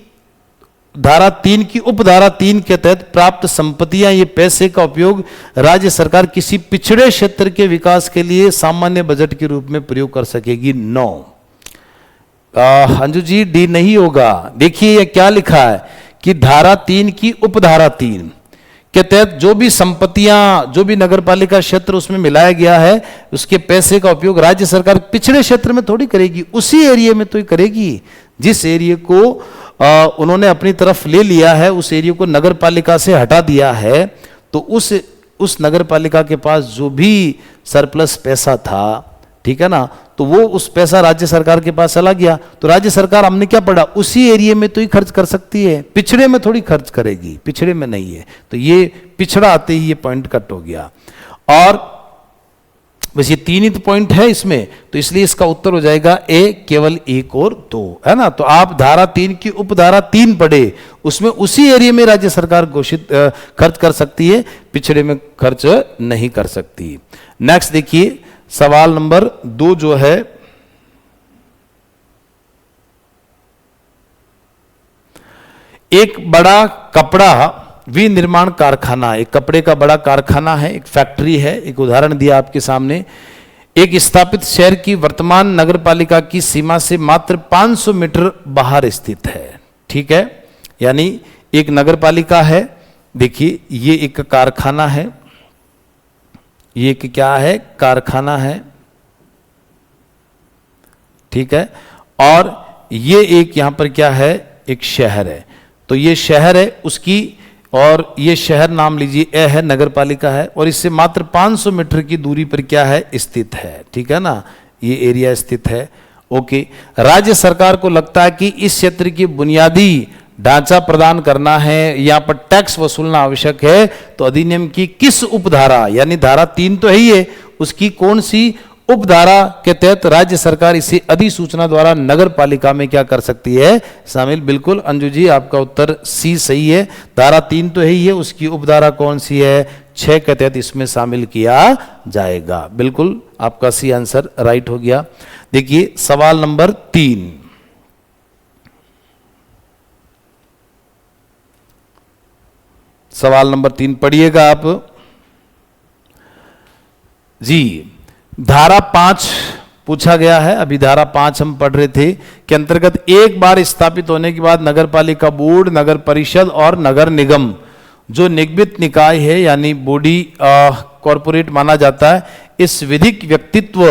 उपधारा 3 के तहत प्राप्त संपत्तियां, ये पैसे का उपयोग राज्य सरकार किसी पिछड़े क्षेत्र के विकास के लिए सामान्य बजट के रूप में प्रयोग कर सकेगी। 9 अंजू जी डी नहीं होगा। देखिए ये क्या लिखा है कि धारा 3 की उपधारा 3 के तहत जो भी संपत्तियां, जो भी नगरपालिका क्षेत्र उसमें मिलाया गया है, उसके पैसे का उपयोग राज्य सरकार पिछड़े क्षेत्र में थोड़ी करेगी, उसी एरिया में तो ही करेगी जिस एरिया को उन्होंने अपनी तरफ ले लिया है, उस एरिया को नगरपालिका से हटा दिया है। तो उस नगरपालिका के पास जो भी सरप्लस पैसा था, ठीक है ना, तो वो उस पैसा राज्य सरकार के पास चला गया, तो राज्य सरकार, हमने क्या पढ़ा, उसी एरिया में तो ही खर्च कर सकती है, पिछड़े में थोड़ी खर्च करेगी, पिछड़े में नहीं है। तो ये पिछड़ा आते ही ये पॉइंट कट हो गया। और बस ये 3 ही तो पॉइंट है इसमें, तो इसलिए इसका उत्तर हो जाएगा ए, केवल 1 और 2, है ना। तो आप धारा 3 की उपधारा 3 पढ़े, उसमें उसी एरिया में राज्य सरकार घोषित खर्च कर सकती है, पिछड़े में खर्च नहीं कर सकती। नेक्स्ट देखिए सवाल नंबर 2 जो है, एक बड़ा कपड़ा विनिर्माण कारखाना, एक कपड़े का बड़ा कारखाना है, एक फैक्ट्री है, एक उदाहरण दिया आपके सामने, एक स्थापित शहर की वर्तमान नगरपालिका की सीमा से मात्र 500 मीटर बाहर स्थित है। ठीक है, यानी एक नगरपालिका है, देखिए ये एक कारखाना है, ये एक क्या है, कारखाना है, ठीक है, और ये एक यहां पर क्या है, एक शहर है। तो ये शहर है उसकी, और ये शहर नाम लीजिए ए है, नगरपालिका है, और इससे मात्र 500 मीटर की दूरी पर क्या है, स्थित है। ठीक है ना, ये एरिया स्थित है। ओके, राज्य सरकार को लगता है कि इस क्षेत्र की बुनियादी ढांचा प्रदान करना है, यहाँ पर टैक्स वसूलना आवश्यक है, तो अधिनियम की किस उपधारा, यानी धारा 3 तो है ही है, उसकी कौन सी उपधारा के तहत राज्य सरकार इसे अधिसूचना द्वारा नगर पालिका में क्या कर सकती है, शामिल। बिल्कुल अंजू जी आपका उत्तर सी सही है, धारा 3 तो है ही है, उसकी उपधारा कौन सी है, 6 के तहत इसमें शामिल किया जाएगा। बिल्कुल आपका सी आंसर राइट हो गया। देखिए सवाल नंबर 3, सवाल नंबर 3 पढ़िएगा आप जी। धारा 5 पूछा गया है, अभी धारा 5 हम पढ़ रहे थे, के अंतर्गत एक बार स्थापित होने के बाद नगर पालिका बोर्ड, नगर परिषद और नगर निगम जो निगमित निकाय है यानी बॉडी कॉरपोरेट माना जाता है, इस विधिक व्यक्तित्व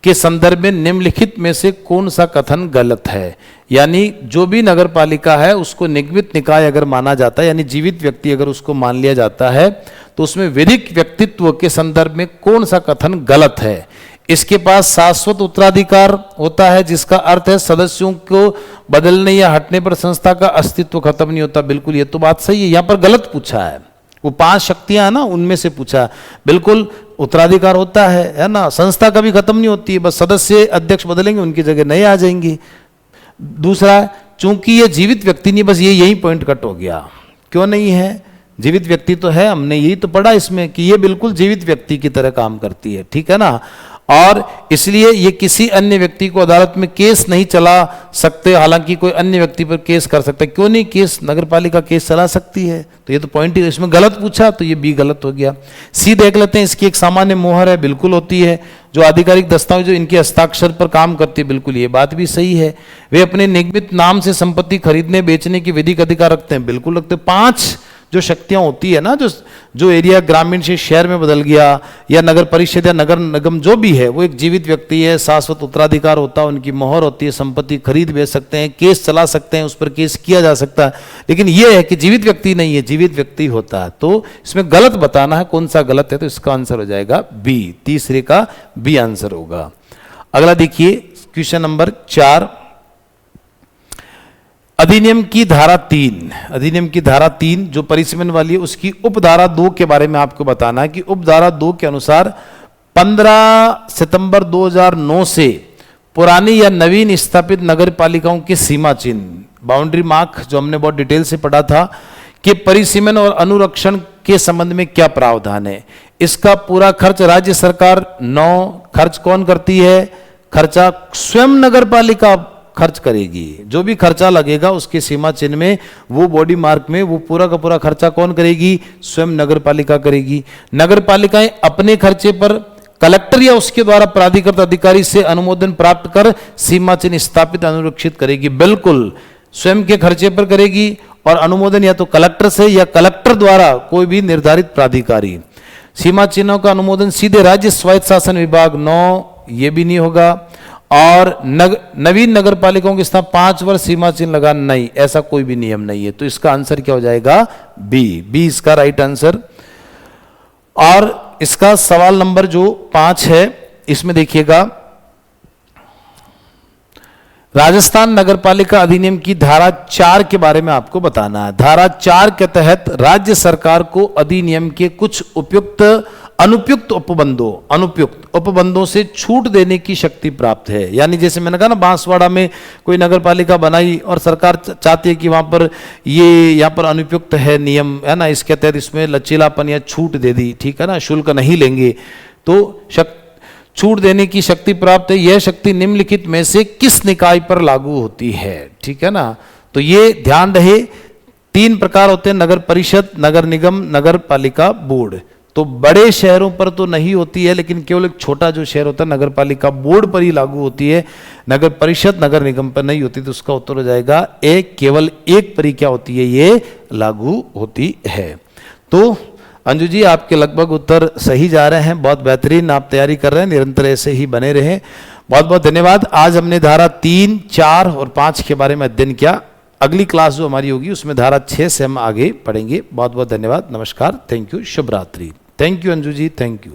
के संदर्भ में निम्नलिखित में से कौन सा कथन गलत है। यानी जो भी नगर पालिका है उसको निगमित निकाय अगर माना जाता है, यानी जीवित व्यक्ति अगर उसको मान लिया जाता है, तो उसमें विधिक व्यक्तित्व के संदर्भ में कौन सा कथन गलत है। इसके पास शाश्वत उत्तराधिकार होता है, जिसका अर्थ है सदस्यों को बदलने या हटने पर संस्था का अस्तित्व खत्म नहीं होता। बिल्कुल ये तो बात सही है, यहां पर गलत पूछा है, वो 5 शक्तियां है ना, उनमें से पूछा। बिल्कुल उत्तराधिकार होता है ना, संस्था कभी खत्म नहीं होती, बस सदस्य अध्यक्ष बदलेंगे, उनकी जगह नए आ जाएंगे। दूसरा, चूंकि ये जीवित व्यक्ति नहीं, बस ये यही पॉइंट कट हो गया। क्यों नहीं है, जीवित व्यक्ति तो है, हमने यही तो पढ़ा इसमें कि ये बिल्कुल जीवित व्यक्ति की तरह काम करती है, ठीक है ना। और इसलिए ये किसी अन्य व्यक्ति को अदालत में केस नहीं चला सकते, हालांकि कोई अन्य व्यक्ति पर केस कर सकता है। क्यों नहीं, केस नगरपालिका केस चला सकती है। तो ये तो पॉइंट ही इसमें गलत पूछा, तो ये बी गलत हो गया। सी देख लेते हैं, इसकी एक सामान्य मोहर है, बिल्कुल होती है। जो आधिकारिक दस्तावेज जो इनके हस्ताक्षर पर काम करती है, बिल्कुल ये बात भी सही है। वे अपने निगमित नाम से संपत्ति खरीदने बेचने की विधिक अधिकार रखते हैं, बिल्कुल रखते हैं। 5 जो शक्तियां होती है ना, जो एरिया ग्रामीण से शहर में बदल गया, या नगर परिषद या नगर निगम जो भी है, वो एक जीवित व्यक्ति है, शाश्वत उत्तराधिकार होता है, उनकी मोहर होती है, संपत्ति खरीद बेच सकते हैं, केस चला सकते हैं, उस पर केस किया जा सकता है। लेकिन ये है कि जीवित व्यक्ति नहीं है, जीवित व्यक्ति होता है। तो इसमें गलत बताना है, कौन सा गलत है, तो इसका आंसर हो जाएगा बी, तीसरे का बी आंसर होगा। अगला देखिए क्वेश्चन नंबर 4, अधिनियम की धारा 3, अधिनियम की धारा 3 जो परिसीमन वाली है, उसकी उपधारा 2 के बारे में आपको बताना है कि उपधारा 2 के अनुसार 15 सितंबर 2009 से पुरानी या नवीन स्थापित नगर पालिकाओं के सीमा चिन्ह, बाउंड्री मार्क, जो हमने बहुत डिटेल से पढ़ा था, कि परिसीमन और अनुरक्षण के संबंध में क्या प्रावधान है। इसका पूरा खर्च राज्य सरकार खर्च कौन करती है, खर्चा स्वयं नगर पालिका खर्च करेगी। जो भी खर्चा लगेगा उसके सीमा चिन्ह में, वो बॉडी मार्क में, वो पूरा का पूरा खर्चा कौन करेगी, स्वयं नगर पालिका करेगी। नगर पालिकाएं अपने खर्चे पर कलेक्टर या उसके द्वारा प्राधिकृत अधिकारी से अनुमोदन प्राप्त कर सीमा चिन्ह स्थापित अनुरक्षित करेगी। बिल्कुल स्वयं के खर्चे पर करेगी, और अनुमोदन या तो कलेक्टर से या कलेक्टर द्वारा कोई भी निर्धारित प्राधिकारी। सीमा चिन्हों का अनुमोदन सीधे राज्य स्वायत्त शासन विभाग, ये भी नहीं होगा। और नवीन नगर पालिकाओं के स्थान 5 वर्ष सीमा चिन्ह लगा, नहीं, ऐसा कोई भी नियम नहीं है। तो इसका आंसर क्या हो जाएगा, बी इसका राइट आंसर। और इसका सवाल नंबर जो 5 है, इसमें देखिएगा, राजस्थान नगरपालिका अधिनियम की धारा 4 के बारे में आपको बताना है। धारा 4 के तहत राज्य सरकार को अधिनियम के कुछ अनुपयुक्त उपबंधों से छूट देने की शक्ति प्राप्त है। यानी जैसे मैंने कहा ना, बांसवाड़ा में कोई नगरपालिका बनाई और सरकार चाहती है कि वहां पर यहाँ पर अनुपयुक्त है नियम, है ना, इसके तहत इसमें लचीलापन या छूट दे दी, ठीक है ना, शुल्क नहीं लेंगे, तो छूट देने की शक्ति प्राप्त है। यह शक्ति निम्नलिखित में से किस निकाय पर लागू होती है, ठीक है ना। तो ये ध्यान रहे, 3 प्रकार होते हैं, नगर परिषद, नगर निगम, नगर पालिका बोर्ड। तो बड़े शहरों पर तो नहीं होती है, लेकिन केवल एक छोटा जो शहर होता है नगर पालिका बोर्ड पर ही लागू होती है, नगर परिषद नगर निगम पर नहीं होती। तो उसका उत्तर हो जाएगा ए, केवल एक पर ही क्या होती है, ये लागू होती है। तो अंजू जी, आपके लगभग उत्तर सही जा रहे हैं, बहुत बेहतरीन आप तैयारी कर रहे हैं, निरंतर ऐसे ही बने रहें। बहुत बहुत धन्यवाद। आज हमने धारा 3, 4 और 5 के बारे में अध्ययन किया। अगली क्लास जो हमारी होगी उसमें धारा 6 से हम आगे पढ़ेंगे। बहुत बहुत धन्यवाद, नमस्कार, थैंक यू, शुभ रात्रि। Thank you Anju ji, thank you.